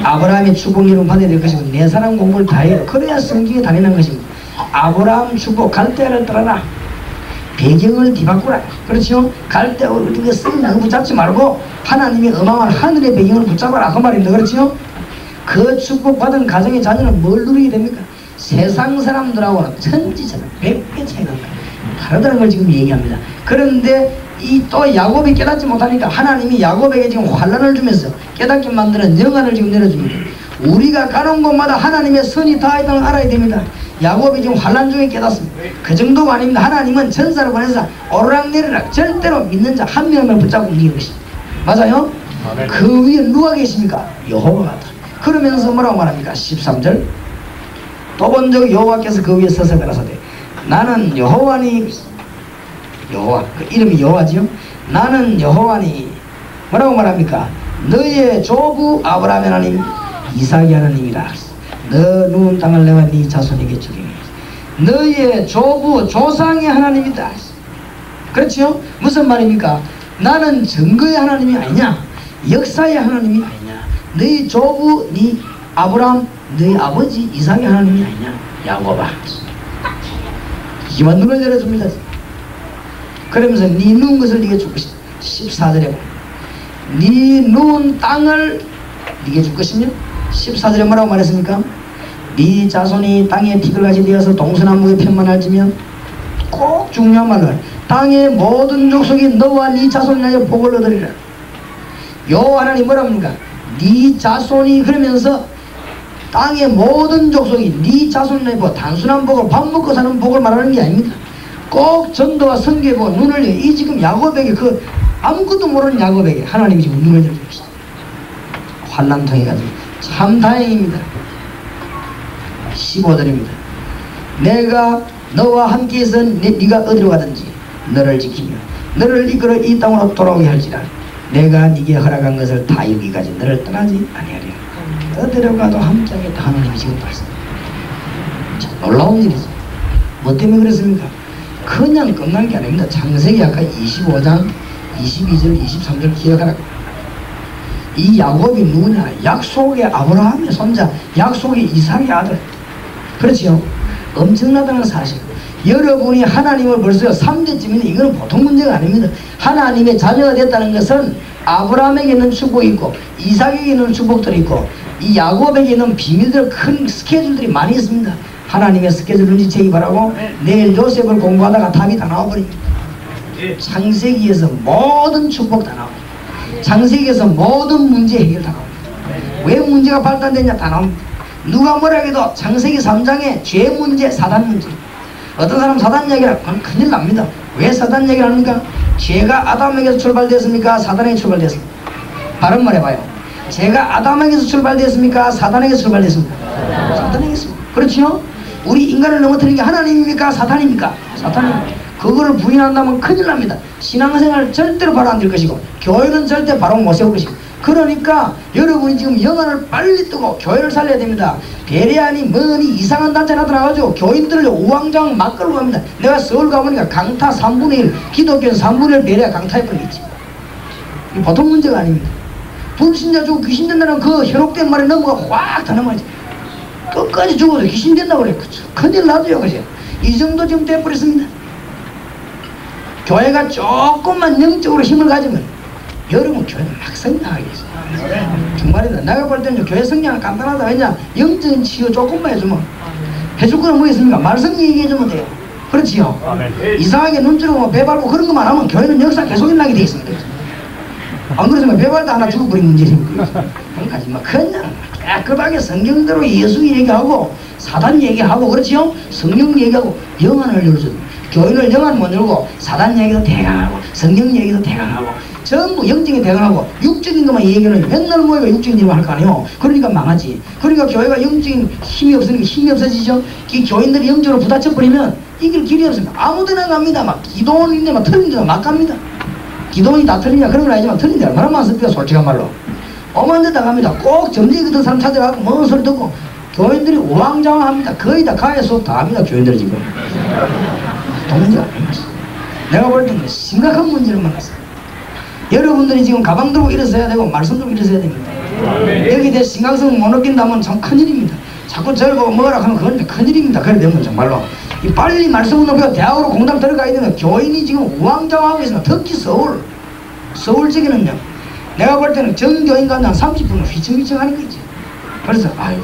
아브라함의 축복 이름 받아야 될 것이고 내 사람 공부를 다 해요. 그래야 성경에 다니는 것입니다. 아브라함 축복 갈대아를 떠나라. 배경을 뒤바꾸라. 그렇죠? 갈대아 어디 그 썩은 거 붙잡지 말고 하나님의 어마어마한 하늘의 배경을 붙잡아라 그 말입니다. 그렇죠? 그 축복받은 가정의 자녀는 뭘 누리게 됩니까? 세상 사람들하고는 천지처럼 100배 차이가 다르다는 걸 지금 얘기합니다. 그런데 이 또 야곱이 깨닫지 못하니까 하나님이 야곱에게 지금 환난을 주면서 깨닫게 만드는 영안을 지금 내려줍니다. 우리가 가는 곳마다 하나님의 선이 다 있다는 걸 알아야 됩니다. 야곱이 지금 환난 중에 깨닫습니다. 그 정도가 아닙니다. 하나님은 천사를 보내서 오르락내리락 절대로 믿는 자 한 명을 붙잡고 움직이는 것입니다. 맞아요? 아멘. 그 위에 누가 계십니까? 여호와가. 그러면서 뭐라고 말합니까? 13절 또 본즉 여호와께서 그 위에 서서 가라사대 나는 여호와니. 여호와 그 이름이 여호와지요. 나는 여호와니 뭐라고 말합니까? 너의 조부 아브라함의 하나님 이삭의 하나님이라. 너 누운 땅을 내가 네 자손에게 주리니. 너의 조부 조상의 하나님이다. 그렇죠? 무슨 말입니까? 나는 증거의 하나님이 아니냐, 역사의 하나님이 아니냐, 너희 조부 네 아브라함 너희 아버지 이삭의 하나님이 아니냐. 야곱아 이만 눈을 열어줍니다. 그러면서 네 누운 것을 네게 줄 것이다. 14절에 보면 네 누운 땅을 네게 줄 것이며 14절에 뭐라고 말했습니까? 네 자손이 땅에 티끌같이 되어서 동서남북에 편만할지며 꼭 중요한 말로 땅의 모든 족속이 너와 네 자손이 나여 복을 얻으리라. 여호와 하나님 뭐라 합니까? 네 자손이 그러면서 땅의 모든 족속이 네 자손이 나여 복, 단순한 복을 밥 먹고 사는 복을 말하는 게 아닙니다. 꼭 전도와 선교에 보고 눈을 열어. 이 지금 야곱에게 그 아무것도 모르는 야곱에게 하나님이 지금 눈을 열어주십니다. 환난 통해 가지고 참 다행입니다. 15절입니다. 내가 너와 함께해서 네가 어디로 가든지 너를 지키며 너를 이끌어 이 땅으로 돌아오게 할지라. 내가 네게 허락한 것을 다 이루기까지 너를 떠나지 아니하리라. 어디로 가도 함께하겠다 하나님이 지금 말씀합니다. 놀라운 일이죠. 뭐 때문에 그랬습니까? 그냥 끝난 게 아닙니다. 창세기 아까 25장 22절 23절 기억하라. 이 야곱이 누구냐? 약속의 아브라함의 손자, 약속의 이삭의 아들. 그렇지요? 엄청나다는 사실. 여러분이 하나님을 벌써 3대쯤인데 이거는 보통 문제가 아닙니다. 하나님의 자녀가 됐다는 것은 아브라함에게 있는 축복이 있고 이삭에게 있는 축복들이 있고 이 야곱에게 있는 비밀들 큰 스케줄들이 많이 있습니다. 하나님의 스케줄 눈치채기 바라고 내일 요셉을 공부하다가 답이 다 나와버립니다. 창세기에서 모든 축복 다 나옵니다. 창세기에서 모든 문제 해결 다 나옵니다. 왜 문제가 발단되냐 다 나옵니다. 누가 뭐라 해도 창세기 3장에 죄 문제, 사단 문제. 어떤 사람 사단 얘기를 하면 큰일 납니다. 왜 사단 얘기를 합니까? 죄가 아담에게서 출발됐습니까? 사단에게 출발됐습니까? 바른 말 해봐요. 죄가 아담에게서 출발됐습니까? 사단에게서 출발됐습니까? 사단에게서. 그렇죠? 우리 인간을 넘어뜨린 게 하나님입니까? 사단입니까? 사단입니다. 그거를 부인한다면 큰일 납니다. 신앙생활 절대로 바로 안 될 것이고 교회는 절대 바로 못 세울 것이고 그러니까 여러분이 지금 영안을 빨리 뜨고 교회를 살려야 됩니다. 베레아니 뭐니 이상한 단체 나타나가지고 교인들을 우왕좌왕 막 끌고 갑니다. 내가 서울 가보니까 강타 3분의 1 기독교는 3분의 1 베레아 강타해버리겠지. 보통 문제가 아닙니다. 불신자 주고 귀신 된다는 그 현혹된 말에 넘어가 확 다 넘어가지. 끝까지 죽어도 귀신 된다고 그래. 큰일 나도요. 그죠? 이 정도 지금 돼버렸습니다. 교회가 조금만 영적으로 힘을 가지면 여러분 교회는 막 성장하겠어요. 정말이다. 내가 볼 때는 교회 성장은 간단하다. 왜냐? 영적인 치유 조금만 해주면 해줄 거는 뭐 있습니까? 말씀 얘기해주면 돼요. 그렇지요? 이상하게 눈치로 배 밟고 그런 것만 하면 교회는 역사 계속 일어나게 돼 있습니다. 안 그러시면 배 밟다 하나 죽어버린 문제입니다. 그러니까 그냥 깨끗하게 성경대로 예수 얘기하고 사단 얘기하고 그렇지요? 성령 얘기하고 영안을 열어줘요. 교인을 영안 못 열고 사단 얘기도 대강하고 성경 얘기도 대강하고 전부 영적인 대강하고 육적인 것만 얘기하는 맨날 모이가 육적인 일만 할 거 아니에요. 그러니까 망하지. 그러니까 교회가 영적인 힘이 없으니까 힘이 없어지죠. 이 교인들이 영적으로 부딪혀버리면 이길 길이 없습니다. 아무데나 갑니다. 막 기도원인데 막 틀린 데다 막 갑니다. 기도원이 다 틀리냐 그런 건 아니지만 틀린 데 얼마나 많습니까? 솔직한 말로 엄한 데다 갑니다. 꼭 점쟁이 같은 사람 찾아가고 뭔 소리 듣고 교인들이 우왕좌왕합니다. 거의 다 가해 수업 다 합니다. 교인들이 지금 문제가 아닙니다. 내가 볼 때는 심각한 문제를 만났어요. 여러분들이 지금 가방 들고 일어서야 되고 말씀 들고 일어서야 됩니다. 여기에 대해 심각성을 못 느낀다면 참 큰일입니다. 자꾸 저를 보고 뭐라 하면 그건 큰일입니다. 그래 되면 정말로 이 빨리 말씀을 높여 대학으로 공당 들어가야 되는 교인이 지금 우왕좌왕하고 있습니다. 특히 서울 쪽에는요. 내가 볼 때는 전교인 가운데 한 30분은 휘청휘청 하는 거지. 그래서 아이고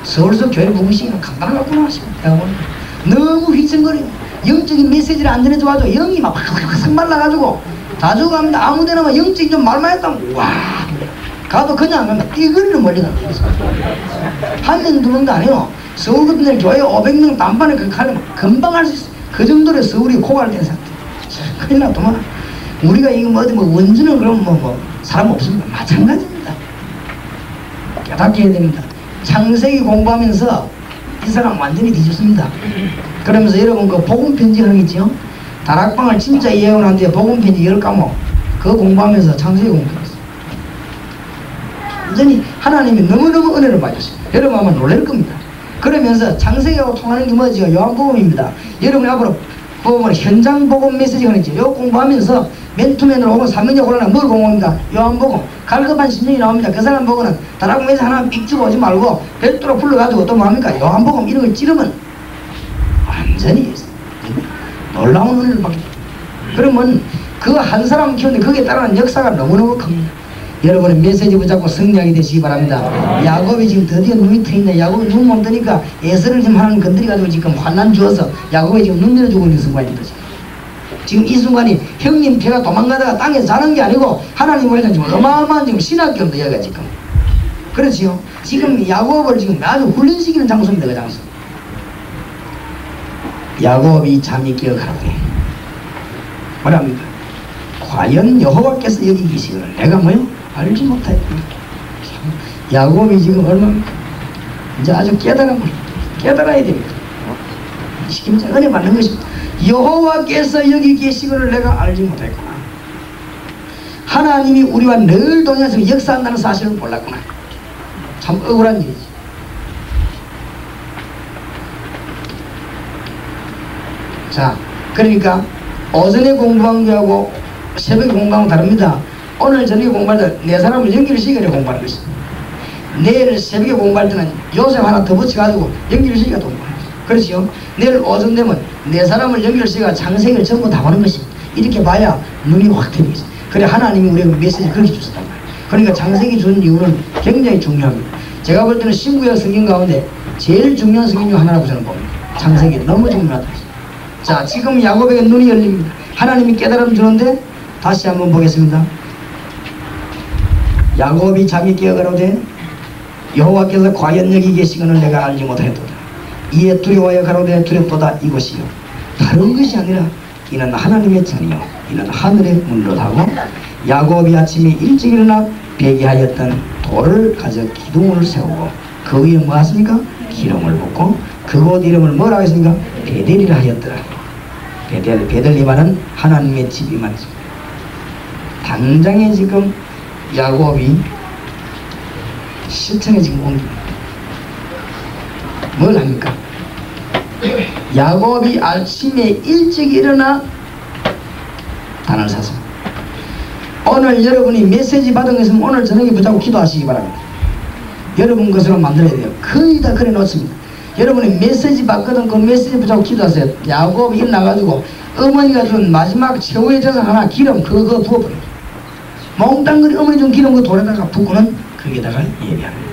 서울서 교회 부부시기는 간단하구나 싶습니다. 내가 보니까 너무 휘청거려요. 영적인 메시지를 안 전해줘가지고 영이 막 확 말라가지고 다 죽어갑니다. 아무데나 막 영적인 좀 말만 했다면 와 가도 그냥 안 간다. 뛰거리를 멀리 간다. 한 명 두 명도 아니에요. 서울 같은 데 교회 500명 단반에 그렇게 하려면 금방 할 수 있어. 그 정도로 서울이 고갈된 상태. 큰일 났더만. 우리가 이거 뭐 어디 뭐 원주는 그럼 뭐 사람 없습니다. 마찬가지입니다. 깨닫게 해야 됩니다. 창세기 공부하면서 이 사람 완전히 뒤집습니다. 그러면서 여러분 그 복음편지 하는 거 있죠? 다락방을 진짜 이해하는 뒤에 복음편지 10과목 그거 공부하면서 창세기 공부했어요. 완전히 하나님이 너무너무 은혜를 받으셨어요. 여러분 아마 놀랄 겁니다. 그러면서 창세기하고 통하는 게 뭐지요? 요한복음입니다. 여러분 앞으로 보면 현장 복음 메시지가 있죠. 이거 공부하면서 맨투맨으로 오면 사면이 올라나 뭘 공부합니까? 요한복음 갈급한 심령이 나옵니다. 그 사람 보고는 다락방 메시지 하나 삑 주고 오지 말고 별도로 불러가지고 또 뭐합니까? 요한복음 이런 걸 찌르면 완전히 놀라운 은혜를 받게 됩니다. 그러면 그 한 사람 키우는데 거기에 따르는 역사가 너무너무 큽니다. 여러분의 메시지 붙잡고 승리하게 되시기 바랍니다. 야곱이 지금 드디어 눈이 트인데 야곱이 눈 못 뜨니까 예서를 지금 하나님 건드려가지고 지금 환난 주어서 야곱이 지금 눈 내려주고 있는 순간입니다. 지금 이 순간이 형님 배가 도망가다가 땅에서 자는 게 아니고 하나님을 지금 어마어마한 지금 신학교입니다. 여기가 지금 그렇지요. 지금 야곱을 지금 아주 훈련시키는 장소입니다. 그 장소. 야곱이 잠이 기억하라고 해. 뭐랍니까? 과연 여호와께서 여기 계시거늘 내가 뭐요? 알지 못하였구나. 야곱이 지금 얼마입니까? 이제 아주 깨달아야 됩니다. 시키면서 은혜 받는 것입니다. 여호와께서 여기 계시거늘 내가 알지 못하였구나. 하나님이 우리와 늘 동행하시며 역사한다는 사실을 몰랐구나. 참 억울한 일이지. 자, 그러니까 오전에 공부한 거하고 새벽에 공부하고 다릅니다. 오늘 저녁에 공부할 때 네 사람을 연결시켜서 공부하는 것입니다. 내일 새벽에 공부할 때는 요셉 하나 더 붙여가지고 연결시켜서 공부하는 것입니다. 그렇지요? 내일 오전 되면 네 사람을 연결시켜서 창세기를 전부 다 보는 것입니다. 이렇게 봐야 눈이 확 트이겠습니다. 그래 하나님이 우리에게 메시지를 그렇게 주셨단 말이에요. 그러니까 창세기 주는 이유는 굉장히 중요합니다. 제가 볼 때는 신구약 성경 가운데 제일 중요한 성경 중 하나라고 저는 봅니다. 창세기 너무 중요하다. 자, 지금 야곱에게 눈이 열립니다. 하나님이 깨달음 주는데 다시 한번 보겠습니다. 야곱이 잠이 깨어가로되 여호와께서 과연 여기 계시거늘 내가 알지 못하였도다. 이에 두려워하여 가로되 두렵도다. 이곳이요 다른 것이 아니라 이는 하나님의 전이요 이는 하늘의 문로다고 야곱이 아침에 일찍 일어나 배기하였던 돌을 가져 기둥을 세우고 그 위에 뭐 하십니까? 기름을 붓고 그곳 이름을 뭐라고 했습니까? 베델이라 하였더라. 베델 이 말은 하나님의 집이 말이죠. 당장에 지금 야곱이 실천에 지금 옮깁니다. 뭘 합니까? 야곱이 아침에 일찍 일어나 단을 사서 오늘 여러분이 메시지 받은 것은 오늘 저녁에 붙잡고 기도하시기 바랍니다. 여러분 것으로 만들어야 돼요. 거의 다 그래 놓습니다. 여러분이 메시지 받거든 그 메시지 붙잡고 기도하세요. 야곱이 일어나가지고 어머니가 준 마지막 최후의 재산 하나 기름 그거 부어버려요. 몽땅그리 어머니 준 기름 그 돌에다가 붓고는 거기에다가 예배합니다.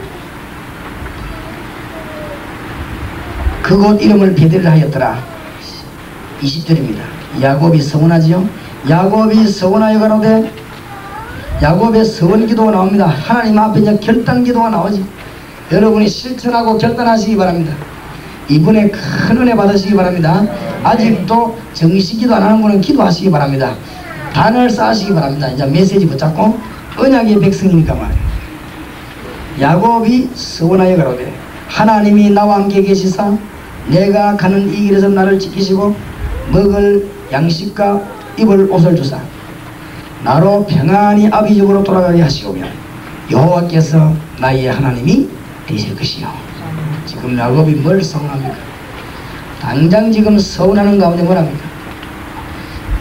그곳 이름을 베델을 하였더라. 20절입니다. 야곱이 서원하지요. 야곱이 서원하여 가로되 야곱의 서원 기도가 나옵니다. 하나님 앞에 이제 결단 기도가 나오지. 여러분이 실천하고 결단하시기 바랍니다. 이분의 큰 은혜 받으시기 바랍니다. 아직도 정식 기도 안 하는 분은 기도하시기 바랍니다. 단을 쌓으시기 바랍니다. 이제 메시지 붙잡고 언약의 백성이니까 말이에요. 야곱이 서원하여 가로되 하나님이 나와 함께 계시사 내가 가는 이 길에서 나를 지키시고 먹을 양식과 입을 옷을 주사 나로 평안히 아비 집으로 돌아가게 하시오며 여호와께서 나의 하나님이 되실 것이요. 지금 야곱이 뭘 서운합니까? 당장 지금 서운하는 가운데 뭐랍니까?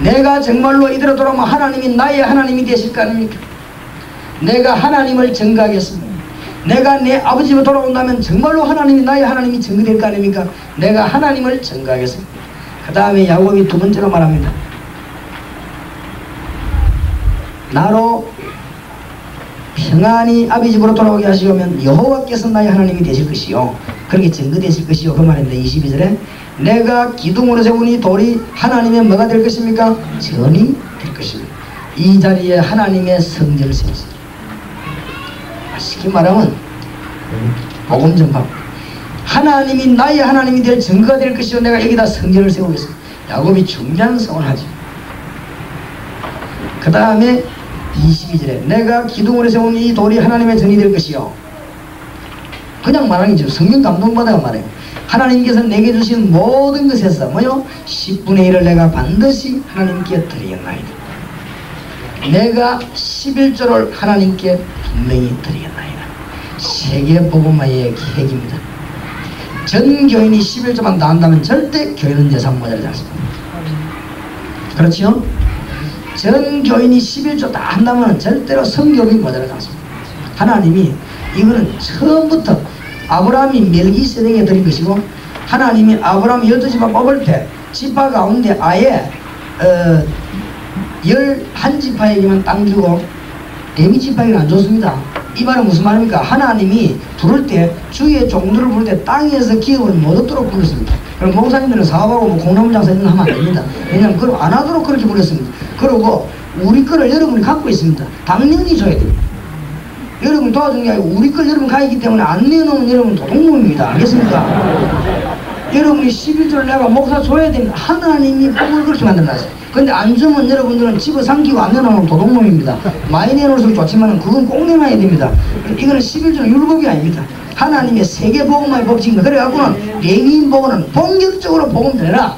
내가 정말로 이대로 돌아오면 하나님이 나의 하나님이 되실 거 아닙니까? 내가 하나님을 증거하겠습니다. 내가 내 아버지 집에 돌아온다면 정말로 하나님이 나의 하나님이 증거될 거 아닙니까? 내가 하나님을 증거하겠습니다. 그 다음에 야곱이 두 번째로 말합니다. 나로 평안히 아비 집으로 돌아오게 하시오면 여호와께서 나의 하나님이 되실 것이요 그렇게 증거되실 것이요 그 말인데 22절에 내가 기둥으로 세우니 돌이 하나님의 뭐가 될 것입니까? 전이 될 것입니다. 이 자리에 하나님의 성전을 세웠습니다. 쉽게 말하면 복음 전파 하나님이 나의 하나님이 될 증거가 될 것이요 내가 여기다 성전을 세우겠습니다. 야곱이 중요한 서원하지. 그 다음에 22절에 내가 기둥으로 세운 이 돌이 하나님의 전이 될 것이요 그냥 말하는 게 성경 감동받아가 말해요. 하나님께서 내게 주신 모든 것에서 뭐요? 10분의 1을 내가 반드시 하나님께 드리겠나이다. 내가 11조를 하나님께 분명히 드리겠나이다. 세계 복음화의 계획입니다. 전 교인이 11조만 다 한다면 절대 교회는 예산 모자라지 않습니다. 그렇지요? 전 교인이 11조 다 한다면 절대로 성교육이 모자라지 않습니다. 하나님이 이거는 처음부터 아브라함이 멜기세덱에 드린 것이고 하나님이 아브라함 12지파 뽑을 때 지파 가운데 아예 11지파에게만 땅 주고 레위 지파에게는 안 줬습니다. 이 말은 무슨 말입니까? 하나님이 부를 때 주의 종들을 부를 때 땅에서 기업을 못 얻도록 불렀습니다. 그럼 목사님들은 사업하고 뭐 공나무 장사 이런 거 하면 안 됩니다. 왜냐하면 그걸 안 하도록 그렇게 불렀습니다. 그리고 우리 거를 여러분이 갖고 있습니다. 당연히 줘야 됩니다. 여러분 도와주는 게 아니고 우리 걸 여러분 가있기 때문에 안 내놓으면 여러분 도둑놈입니다. 알겠습니까? 여러분이 11조를 내가 목사 줘야 됩니다. 하나님이 복을 그렇게 만들어놨어요. 근데 안 주면 여러분들은 집어 삼키고 안 내놓으면 도둑놈입니다. 많이 내놓을수록 좋지만 그건 꼭 내놔야 됩니다. 이거는 11조는 율법이 아닙니다. 하나님의 세계 복음화의 법칙입니다. 그래갖고는 레위인 복음은 본격적으로 복음 전해라.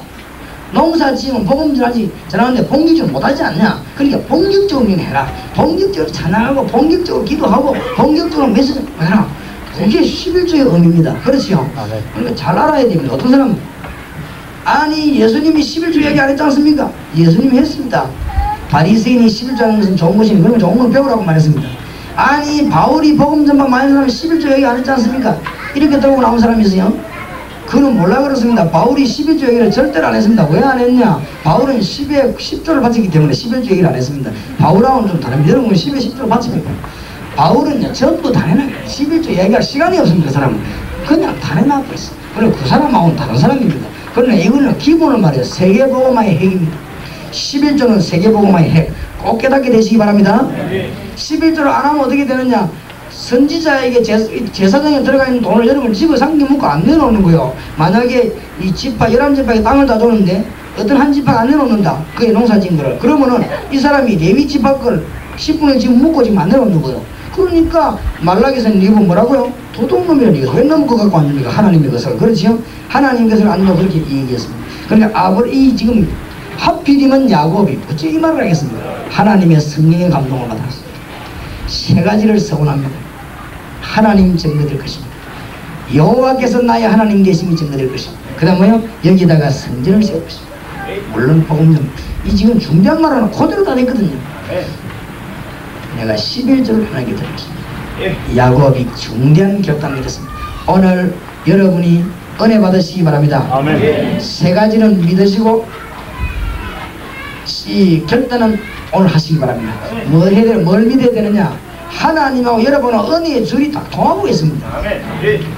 농사 지으면 복음 전하는데 본격적으로 못하지 않냐. 그러니까 본격적으로 해라. 본격적으로 찬양하고 본격적으로 기도하고 본격적으로 메시지 해라. 그게 11조의 의미입니다. 그렇지요? 그러니까 잘 알아야 됩니다. 어떤 사람은 아니 예수님이 11조 얘기 안 했지 않습니까? 예수님이 했습니다. 바리새인이 11조 하는 것은 좋은 것이니 그러면 좋은 건 배우라고 말했습니다. 아니 바울이 복음 전파 많이 사람이 11조 얘기 안 했지 않습니까? 이렇게 들고 나온 사람이 있어요. 그는 몰라 그렇습니다. 바울이 11조 얘기를 절대로 안 했습니다. 왜 안 했냐? 바울은 10에 10조를 바쳤기 때문에 11조 얘기를 안 했습니다. 바울하고는 좀 다릅니다. 여러분 10에 10조를 바칩니까? 바울은 전부 다 해놔요. 11조 얘기할 시간이 없습니다. 그 사람은 그냥 단해놔고 있어. 그리고 그 사람하고는 다른 사람입니다. 그러나 이거는 기본을 말해요. 세계복음화의 핵입니다. 11조는 세계복음화의 핵. 꼭 깨닫게 되시기 바랍니다. 11조를 안 하면 어떻게 되느냐. 선지자에게 제사장에 들어가 있는 돈을 여러분 집에 상기 묻고 안 내놓는 거예요. 만약에 이 지파 11지파에 땅을 다 줬는데 어떤 한 지파가 안 내놓는다. 그게 농사 지은 거를. 그러면은 이 사람이 레위 지파 걸 10분의 지금 묻고 지금 안 내놓는 거예요. 그러니까 말라기서는 이거 뭐라고요? 도둑놈이라는 이거 왜 너무 그거 갖고 앉습니까? 하나님의 것을. 그렇지요? 하나님 것을 안 넣고 그렇게 얘기했습니다. 그러니까 이 지금 하필이면 야곱이 어째 이 말을 하겠습니까? 하나님의 성령의 감동을 받았습니다. 세 가지를 서원합니다. 하나님 증거될 것입니다. 여호와께서 나의 하나님 되심이 증거될 것입니다. 그 다음 뭐요? 여기다가 성전을 세울 것입니다. 물론 복음전 이 지금 중대한 말은 그대로 다 됐거든요. 내가 11절을 하나님께 드렸습니다. 야곱이 중대한 결단을 했습니다. 오늘 여러분이 은혜 받으시기 바랍니다. 아멘. 세 가지는 믿으시고 이 결단은 오늘 하시기 바랍니다. 뭘 해야 되냐? 뭘 믿어야 되느냐? 하나님하고 여러분은 은혜의 줄이 딱 통하고 있습니다.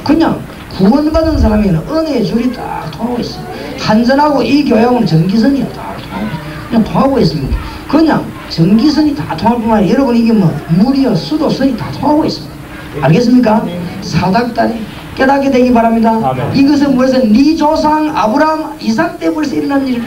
그냥 구원받은 사람에게는 은혜의 줄이 딱 통하고 있습니다. 한전하고 이 교회하고는 전기선이 딱 통하고 그냥 통하고 있습니다. 그냥 전기선이 다 통할 뿐만 아니라 여러분 이게 뭐 물이요 수도선이 다 통하고 있습니다. 알겠습니까? 사닥다리 깨닫게 되기 바랍니다. 아멘. 이것은 무엇은 네 조상 아브라함 이삭 때 벌써 일어난 일이다.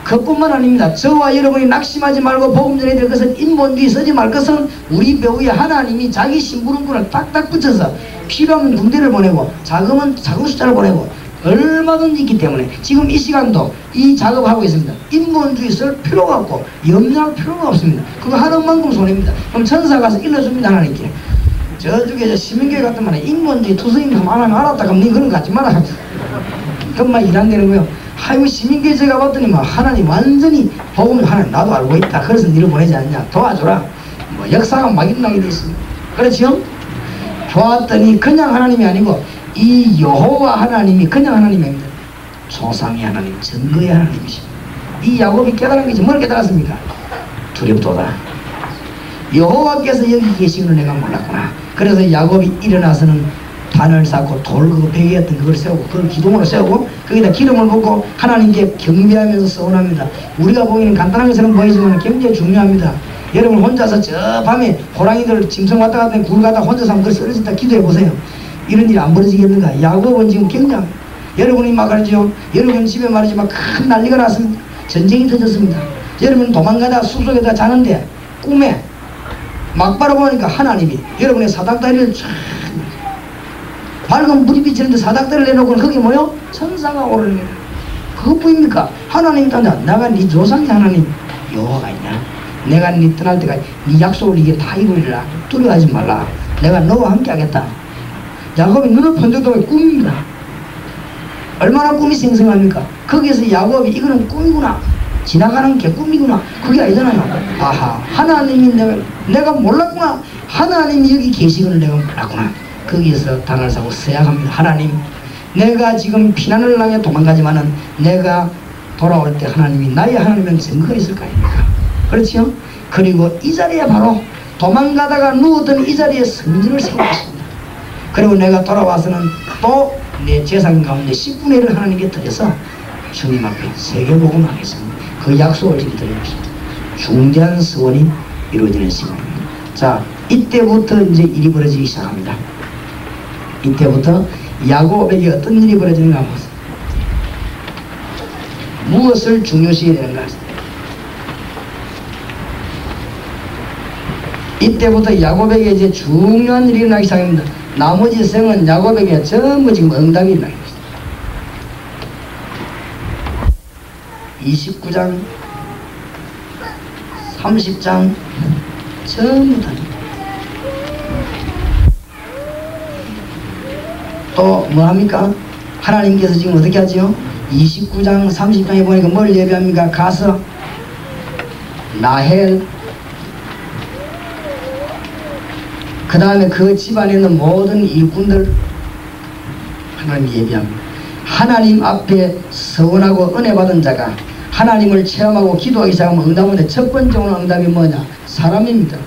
그뿐만 아닙니다. 저와 여러분이 낙심하지 말고 복음 전해야 될 것은 인본주의 쓰지 말 것은 우리 배우에 하나님이 자기 심부름꾼을 딱딱 붙여서 필요하면 군대를 보내고 자금은 작은 숫자를 보내고 얼마든지 있기 때문에 지금 이 시간도 이 작업하고 있습니다. 인본주의 쓸 필요가 없고 염려할 필요가 없습니다. 그거 하는 만큼 손해입니다. 그럼 천사 가서 일러줍니다. 하나님께 저쪽에 저 시민교회 같은 말에 인본주의 투성임 하나님 알았다 그럼 니 그런 거 하지 마라. 그것만 일 안 되는 거예요. 아이고 시민교회 제가 봤더니 뭐 하나님 완전히 복음을 하나님 나도 알고 있다. 그래서 니를 보내지 않냐. 도와줘라. 뭐 역사가 막 일어나게 돼 있습니다. 그렇지요? 좋았더니 그냥 하나님이 아니고 이 여호와 하나님이 그냥 하나님이 아닙니다. 조상의 하나님, 증거의 하나님이십니다. 이 야곱이 깨달은 것이 뭘 깨달았습니까? 두렵도다. 여호와께서 여기 계신 걸 내가 몰랐구나. 그래서 야곱이 일어나서는 단을 쌓고 돌 그 베개였던 그걸 세우고 그걸 기둥으로 세우고 거기다 기름을 붓고 하나님께 경배하면서 서원합니다. 우리가 보기에는 간단한 것처럼 보이지만 굉장히 중요합니다. 여러분 혼자서 저 밤에 호랑이들 짐승 왔다 갔다 굴 갔다 혼자서 한번 쓰러진다 기도해 보세요. 이런 일이 안 벌어지겠는가? 야곱은 지금 굉장히 여러분이 막 알죠? 여러분 집에 말이지 막 큰 난리가 났습니다. 전쟁이 터졌습니다. 여러분 도망가다 숲속에다 자는데 꿈에 막 바라보니까 하나님이 여러분의 사닥다리를 쫙 밝은 불이 비치는데 사닥다리를 내놓고는 거기 뭐요? 천사가 오르는 거예요. 그것뿐입니까? 하나님이 단다. 내가 네 조상의 하나님 여호와가 있냐? 내가 네 떠날 때까지 네 약속을 이게 다 이루리라. 두려워하지 말라. 내가 너와 함께 하겠다. 야곱이 눈을 번쩍 꿈입니다. 얼마나 꿈이 생생합니까? 거기에서 야곱이 이거는 꿈이구나. 지나가는 게 꿈이구나. 그게 아니잖아요. 아하, 하나님이 내가 몰랐구나. 하나님이 여기 계신 걸 내가 몰랐구나. 거기에서 단을 사고 서약합니다. 하나님, 내가 지금 피난을 당해 도망가지만은 내가 돌아올 때 하나님이 나의 하나님은 증거가 있을 거 아닙니까? 그렇지요? 그리고 이 자리에 바로 도망가다가 누웠던 이 자리에 성전을 세우겠습니다. 그리고 내가 돌아와서는 또 내 재산 가운데 10분의 1을 하나님께 드려서 주님 앞에 세계복음하겠습니다. 그 약속을 지금 드립니다. 중대한 서원이 이루어지는 시간입니다. 자, 이때부터 이제 일이 벌어지기 시작합니다. 이때부터 야곱에게 어떤 일이 벌어지는가 보세요. 무엇을 중요시해야 되는가? 이때부터 야곱에게 이제 중요한 일이 일어나기 시작합니다. 나머지 생은 야곱에게 전부 지금 응답이 일어나기 시작합니다. 29장 30장 전부 다 또 뭐합니까? 하나님께서 지금 어떻게 하지요? 29장 30장에 보니까 뭘 예배합니까? 가서 라헬 그 다음에 그 집안에 있는 모든 일꾼들 하나님 예배합니다. 하나님 앞에 서원하고 은혜 받은 자가 하나님을 체험하고 기도하기 시작하면 응답인데 첫 번째 오는 응답이 뭐냐? 사람입니다.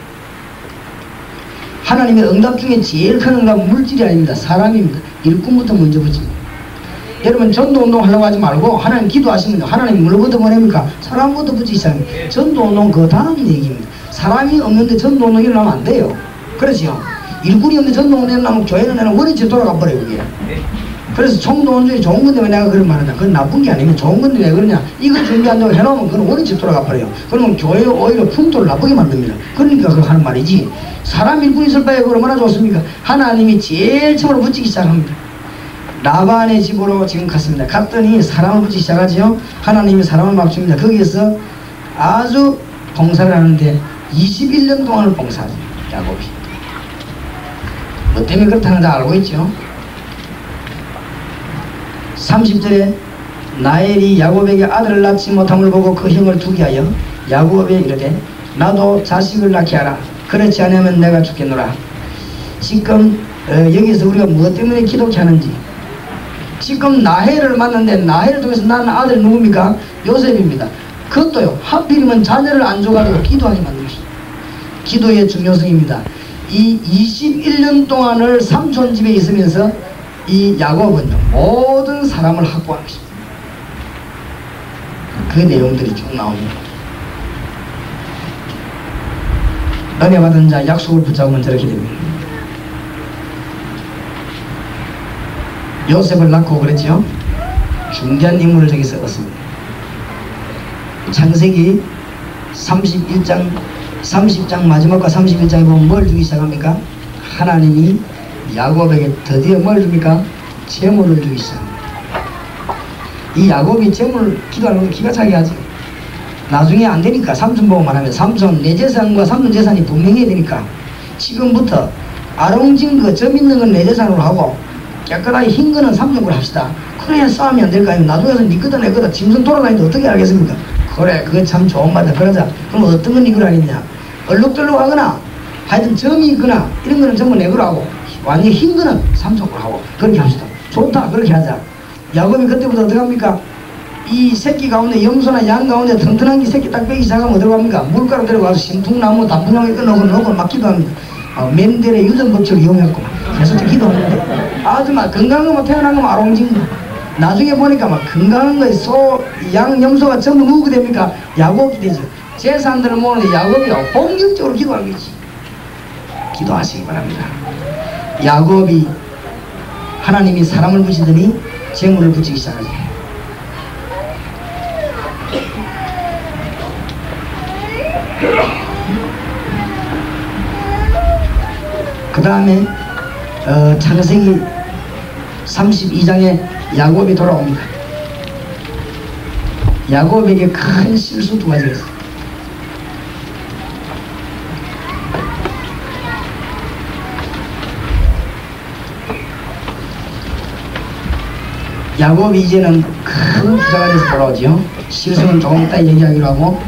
하나님의 응답 중에 제일 큰 응답은 물질이 아닙니다. 사람입니다. 일꾼부터 먼저 붙입니다. 여러분 전도운동 하려고 하지 말고 하나님 기도하시면 하나님 뭘부터 보냅니까? 사람부터 붙이기 시작합니다. 전도운동 그 다음 얘기입니다. 사람이 없는데 전도운동 일어나면 안 돼요. 그렇죠? 일꾼이 없는데 전도운동 일어나면 교회는 원위치 돌아가 버려요. 그게. 그래서 총동원 중에 좋은 건데 왜 내가 그런 말 하냐. 그건 나쁜 게 아니면 좋은 건데 왜 그러냐. 이거 준비한다고 해놓으면 그건 원위치 돌아가 버려요. 그러면 교회 오히려 풍토를 나쁘게 만듭니다. 그러니까 그거 하는 말이지. 사람 일꾼이 있을 바에 그거 얼마나 좋습니까? 하나님이 제일 처음으로 붙이기 시작합니다. 라반의 집으로 지금 갔습니다. 갔더니 사람을 붙이기 시작하죠. 하나님이 사람을 맞춥니다. 거기에서 아주 봉사를 하는데 21년 동안을 봉사하죠. 야곱이. 뭐 때문에 그렇다는 걸 알고 있죠. 30절에 라헬이 야곱에게 아들을 낳지 못함을 보고 그 형을 두게 하여 야곱에게 이르되 나도 자식을 낳게 하라. 그렇지 않으면 내가 죽겠노라. 지금 여기서 우리가 무엇 때문에 기독해 하는지, 지금 라헬을 만났는데 라헬을 통해서 낳은 아들이 누굽니까? 요셉입니다. 그것도요 하필이면 자녀를 안 줘가지고 기도하게 만들었어요. 기도의 중요성입니다. 이 21년 동안을 삼촌 집에 있으면서 이 야곱은요 모든 사람을 확보한 것입니다. 그 내용들이 쭉 나옵니다. 은혜 받은 자 약속을 붙잡으면 저렇게 됩니다. 요셉을 낳고 그랬죠. 중대한 인물을 저기서 얻습니다. 창세기 30장 마지막과 31장에 보면 뭘 주기 시작합니까? 하나님이 야곱에게 드디어 뭘 줍니까? 재물을 주기 시작합니다. 이 야곱이 재물을 기도하는 건 기가 차게 하죠. 나중에 안 되니까 삼촌 보고 말하면 삼촌 내 재산과 삼촌 재산이 분명해야 되니까 지금부터 아롱진 거 점 있는 건 내 재산으로 하고 깨끗하게 흰 거는 삼촌으로 합시다. 그래야 싸움이 안 될 거 아니에요. 나중에서 니 거다 내 거다 짐승 돌아다니는데 어떻게 알겠습니까? 그래 그거 참 좋은 말이다. 그러자. 그럼 어떤 건 이걸 하겠냐. 얼룩덜룩 하거나 하여튼 점이 있거나 이런 거는 전부 내 거로 하고 완전히 흰 거는 삼촌으로 하고 그렇게 합시다. 좋다 그렇게 하자. 야곱이 그때부터 어떻게 합니까? 이 새끼 가운데 염소나 양 가운데 튼튼한 게 새끼 딱 빼기 시작하면 어떻게 합니까? 물가로 데려가서 심통나무 단풍나무에 끊어놓고 막 기도합니다. 맨델의 유전법칙을 이용했고 계속 기도하는데 아주 막 건강한 거만 태어난 거만 아롱진 거. 나중에 보니까 막 건강한 거에 소, 양, 염소가 전부 누구게 됩니까? 야곱이 되죠. 재산들을 모으는데 야곱이 본격적으로 기도하는 거지. 기도하시기 바랍니다. 야곱이 하나님이 사람을 붙이더니 재물을 붙이기 시작하죠. 그 다음에 창세기 32장에 야곱이 돌아옵니다. 야곱에게 큰 실수 두 가지가 있어요. 야곱이 이제는 큰 부자가 돼서 돌아오죠. 실수는 조금 이따 얘기하기로 하고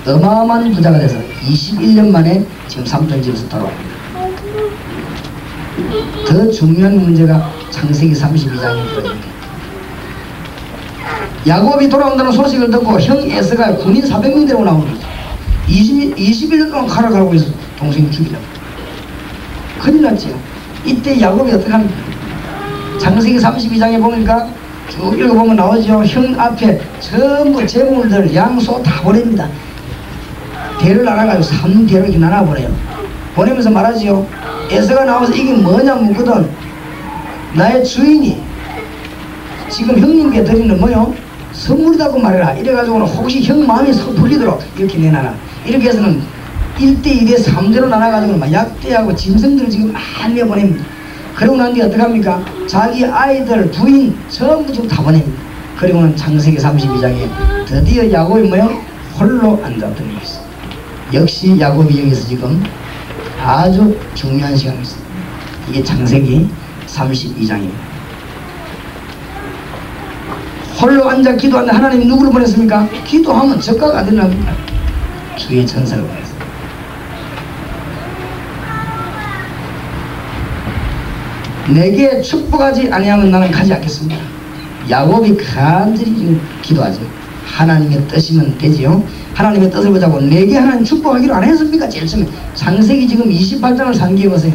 어마어마한 부자가 돼서 21년 만에 지금 삼촌 집에서 돌아옵니다. 더 중요한 문제가 창세기 32장에 들어집니다. 야곱이 돌아온다는 소식을 듣고 형 에서가 군인 400명 데리고 나오는 거죠. 21년 동안 칼을 갈고 있어 동생이 죽이려고. 큰일 났지요. 이때 야곱이 어떻게 합니까? 창세기 32장에 보니까 쭉 읽어보면 나오죠. 형 앞에 전부 재물들 양소 다 보냅니다. 대를 나눠가지고 3대를 이렇게 나눠보내요. 보내면서 말하지요. 에서가 나와서 이게 뭐냐 묻거든. 나의 주인이 지금 형님께 드리는 뭐요? 선물이라고 말해라. 이래가지고는 혹시 형 마음이 섣불리도록 이렇게 내놔라. 이렇게 해서는 1대 2대 3대로 나눠가지고 막 약대하고 짐승들을 지금 많이 내보냅니다. 그러고 난 뒤에 어떡합니까? 자기 아이들, 부인 전부 지금 다 보냅니다. 그리고는 창세기 32장에 드디어 야곱이 뭐요? 홀로 앉았던 것이. 역시 야곱이 여기서 지금 아주 중요한 시간이 있습니다. 이게 창세기 32장입니다. 홀로 앉아 기도하는데 하나님이 누구를 보냈습니까? 기도하면 적과가 안 된답니다. 주의 천사를 보냈습니다. 내게 축복하지 아니하면 나는 가지 않겠습니다. 야곱이 간절히 지금 기도하죠. 하나님의 뜻이면 되지요. 하나님의 뜻을 보자고 내게 하나님 축복하기로 안 했습니까? 제일 처음에 창세기 지금 28장을 상기해 보세요.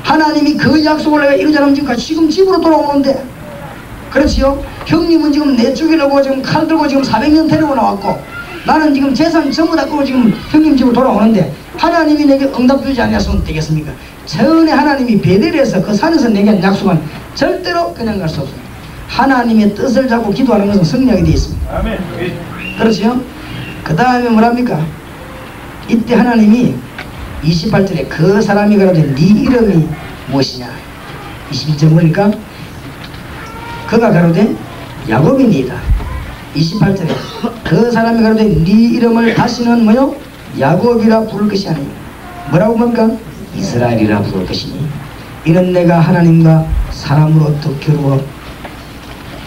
하나님이 그 약속을 내가 이루자면 지금 집으로 돌아오는데, 그렇지요? 형님은 지금 내 죽이려고 지금 칼 들고 지금 400년 데리고 나왔고, 나는 지금 재산 전부 다 끄고 지금 형님 집으로 돌아오는데 하나님이 내게 응답 주지 않았으면 되겠습니까? 전에 하나님이 베델에서 그 산에서 내게 한 약속은 절대로 그냥 갈 수 없습니다. 하나님의 뜻을 잡고 기도하는 것은 승리하게 되어 있습니다. 아멘. 그렇지요? 그 다음에 뭐랍니까? 이때 하나님이 28절에 그 사람이 가로되 네 이름이 무엇이냐? 22절 보니까 그가 가로되 야곱이니이다. 28절에 그 사람이 가로되 네 이름을 다시는 뭐요? 야곱이라 부를 것이 아니니 뭐라고 뭡니까? 이스라엘이라 부를 것이니 이는 내가 하나님과 사람으로부터 겨루어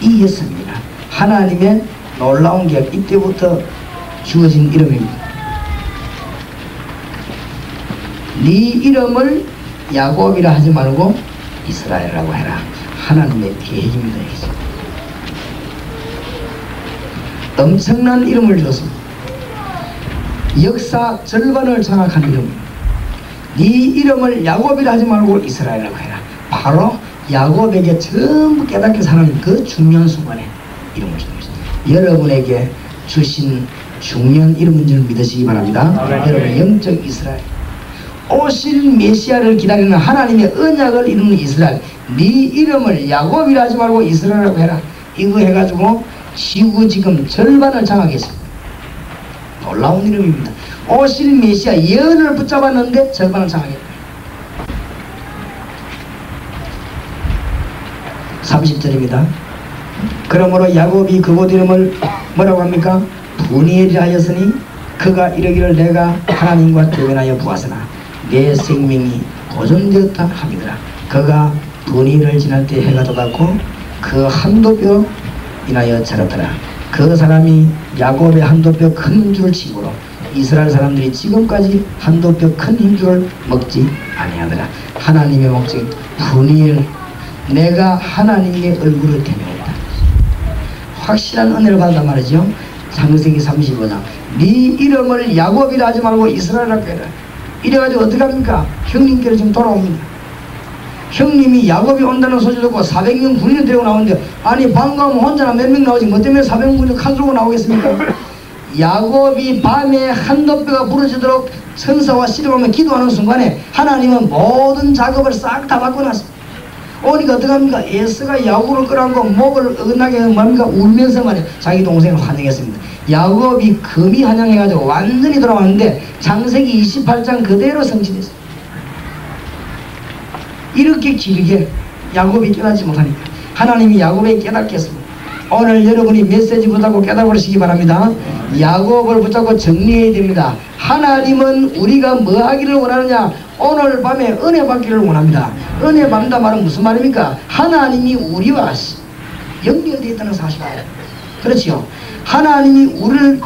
이겼습니다. 하나님의 놀라운 계약, 이때부터 주어진 이름입니다. 네 이름을 야곱이라 하지 말고 이스라엘이라고 해라. 하나님의 계획입니다. 엄청난 이름을 주었습니다. 역사 절반을 장악한 이름입니다. 네 이름을 야곱이라 하지 말고 이스라엘이라고 해라. 바로 야곱에게 전부 깨닫게 사는 그 중요한 순간에 이름을 주는 것입니다. 여러분에게 주신 중요한 이름인 줄 믿으시기 바랍니다. 여러분 영적 이스라엘, 오실 메시아를 기다리는 하나님의 언약을 이루는 이스라엘, 네 이름을 야곱이라 하지 말고 이스라엘이라고 해라. 이거 해가지고 지구 지금 절반을 장악했습니다. 놀라운 이름입니다. 오실 메시아 예언을 붙잡았는데 절반을 장악했다. 30절입니다. 그러므로 야곱이 그곳 이름을 뭐라고 합니까? 분이엘이라 하였으니 그가 이르기를 내가 하나님과 대면하여 보았으나 내 생명이 보존되었다 함이더라. 그가 분이엘을 지날 때 해가 돋았고 그 한도뼈 인하여 자랐더라. 그 사람이 야곱의 한도뼈 큰 힘줄을 치므로 이스라엘 사람들이 지금까지 한도뼈 큰 힘줄을 먹지 아니하더라. 하나님의 목적이 분이엘, 내가 하나님의 얼굴을 대면했다. 확실한 은혜를 받았단 말이죠. 창세기 35장 네 이름을 야곱이라 하지 말고 이스라엘이라고 해라. 이래가지고 어떻게 합니까? 형님께로 지금 돌아옵니다. 형님이 야곱이 온다는 소리 듣고 400명 군인을 데리고 나오는데, 아니 방금하면 혼자나 몇 명 나오지 뭐 때문에 400명 군인 칼 들고 나오겠습니까? 야곱이 밤에 한도뼈가 부러지도록 천사와 씨름하며 기도하는 순간에 하나님은 모든 작업을 싹 다 바꿔놨습니다. 오니까 어떡합니까? 에서가 야곱을 끌어안고 목을 어긋나게 뭡니까? 울면서 말이야 자기 동생을 환영했습니다. 야곱이 금이 환영해가지고 완전히 돌아왔는데 창세기 28장 그대로 성취됐어요. 이렇게 길게 야곱이 깨닫지 못하니까 하나님이 야곱에게 깨닫게 했습니다. 오늘 여러분이 메시지 붙잡고 깨달으시기 바랍니다. 야곱을 붙잡고 정리해야 됩니다. 하나님은 우리가 뭐 하기를 원하느냐? 오늘 밤에 은혜 받기를 원합니다. 은혜 받는다 말은 무슨 말입니까? 하나님이 우리와 연결되어 있다는 사실이에요. 그렇지요? 하나님이 우리를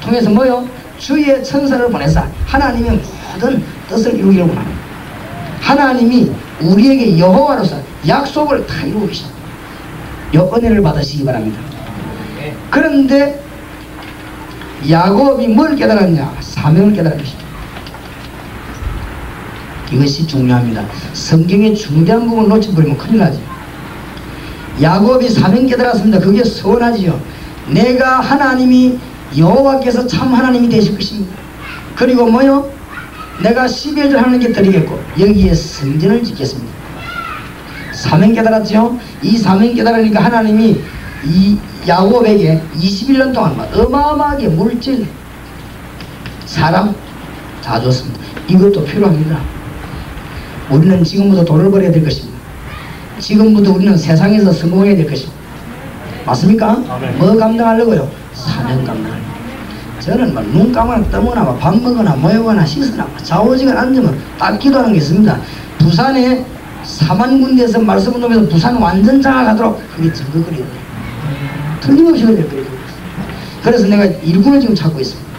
통해서 뭐요? 주의 천사를 보내사 하나님의 모든 뜻을 이루기를 원합니다. 하나님이 우리에게 여호와로서 약속을 다 이루고 계십니다. 이 은혜를 받으시기 바랍니다. 그런데 야곱이 뭘 깨달았냐? 사명을 깨달았습니다. 이것이 중요합니다. 성경의 중대한 부분을 놓쳐버리면 큰일 나죠. 야곱이 사명 깨달았습니다. 그게 서운하지요. 내가 하나님이 여호와께서 참 하나님이 되실 것입니다. 그리고 뭐요? 내가 11절 하나님께 드리겠고 여기에 성전을 짓겠습니다. 사명 깨달았죠. 이 사명 깨달으니까 하나님이 이 야곱에게 21년 동안 어마어마하게 물질, 사람 다 줬습니다. 이것도 필요합니다. 우리는 지금부터 돈을 벌어야 될 것입니다. 지금부터 우리는 세상에서 성공해야 될 것입니다. 맞습니까? 뭐 감당하려고요? 사명 감당하려고. 저는 눈 감거나 떠거나 밥 먹거나 모이거나 씻으나 좌우지간 앉으면 딱 기도하는 게 있습니다. 부산에 4만 군데에서 말씀 운동에서 부산 완전 장악하도록 그게 증거거리예요. 틀림없이 그래요. 그래서 내가 일꾼을 지금 찾고 있습니다.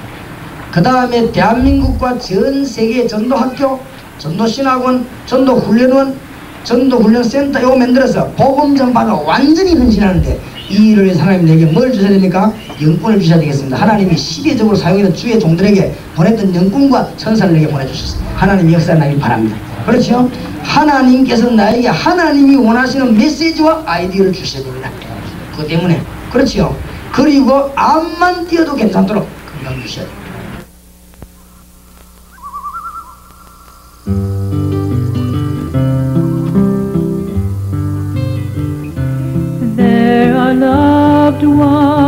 그 다음에 대한민국과 전 세계 전도학교, 전도신학원, 전도훈련원, 전도훈련센터 이거 만들어서 복음 전파가 완전히 변신하는데 이 일을 위해서 하나님 내게 뭘 주셔야 됩니까? 영권을 주셔야 되겠습니다. 하나님이 시대적으로 사용해서 주의 종들에게 보냈던 영권과 천사를 내게 보내주셨어요. 하나님 역사를 나길 바랍니다. 그렇죠? 하나님께서 나에게 하나님이 원하시는 메시지와 아이디어를 주셔야 됩니다. 그것 때문에 그렇지요. 그리고 암만 띄어도 괜찮도록 건강 주셔야 됩니다. There are loved ones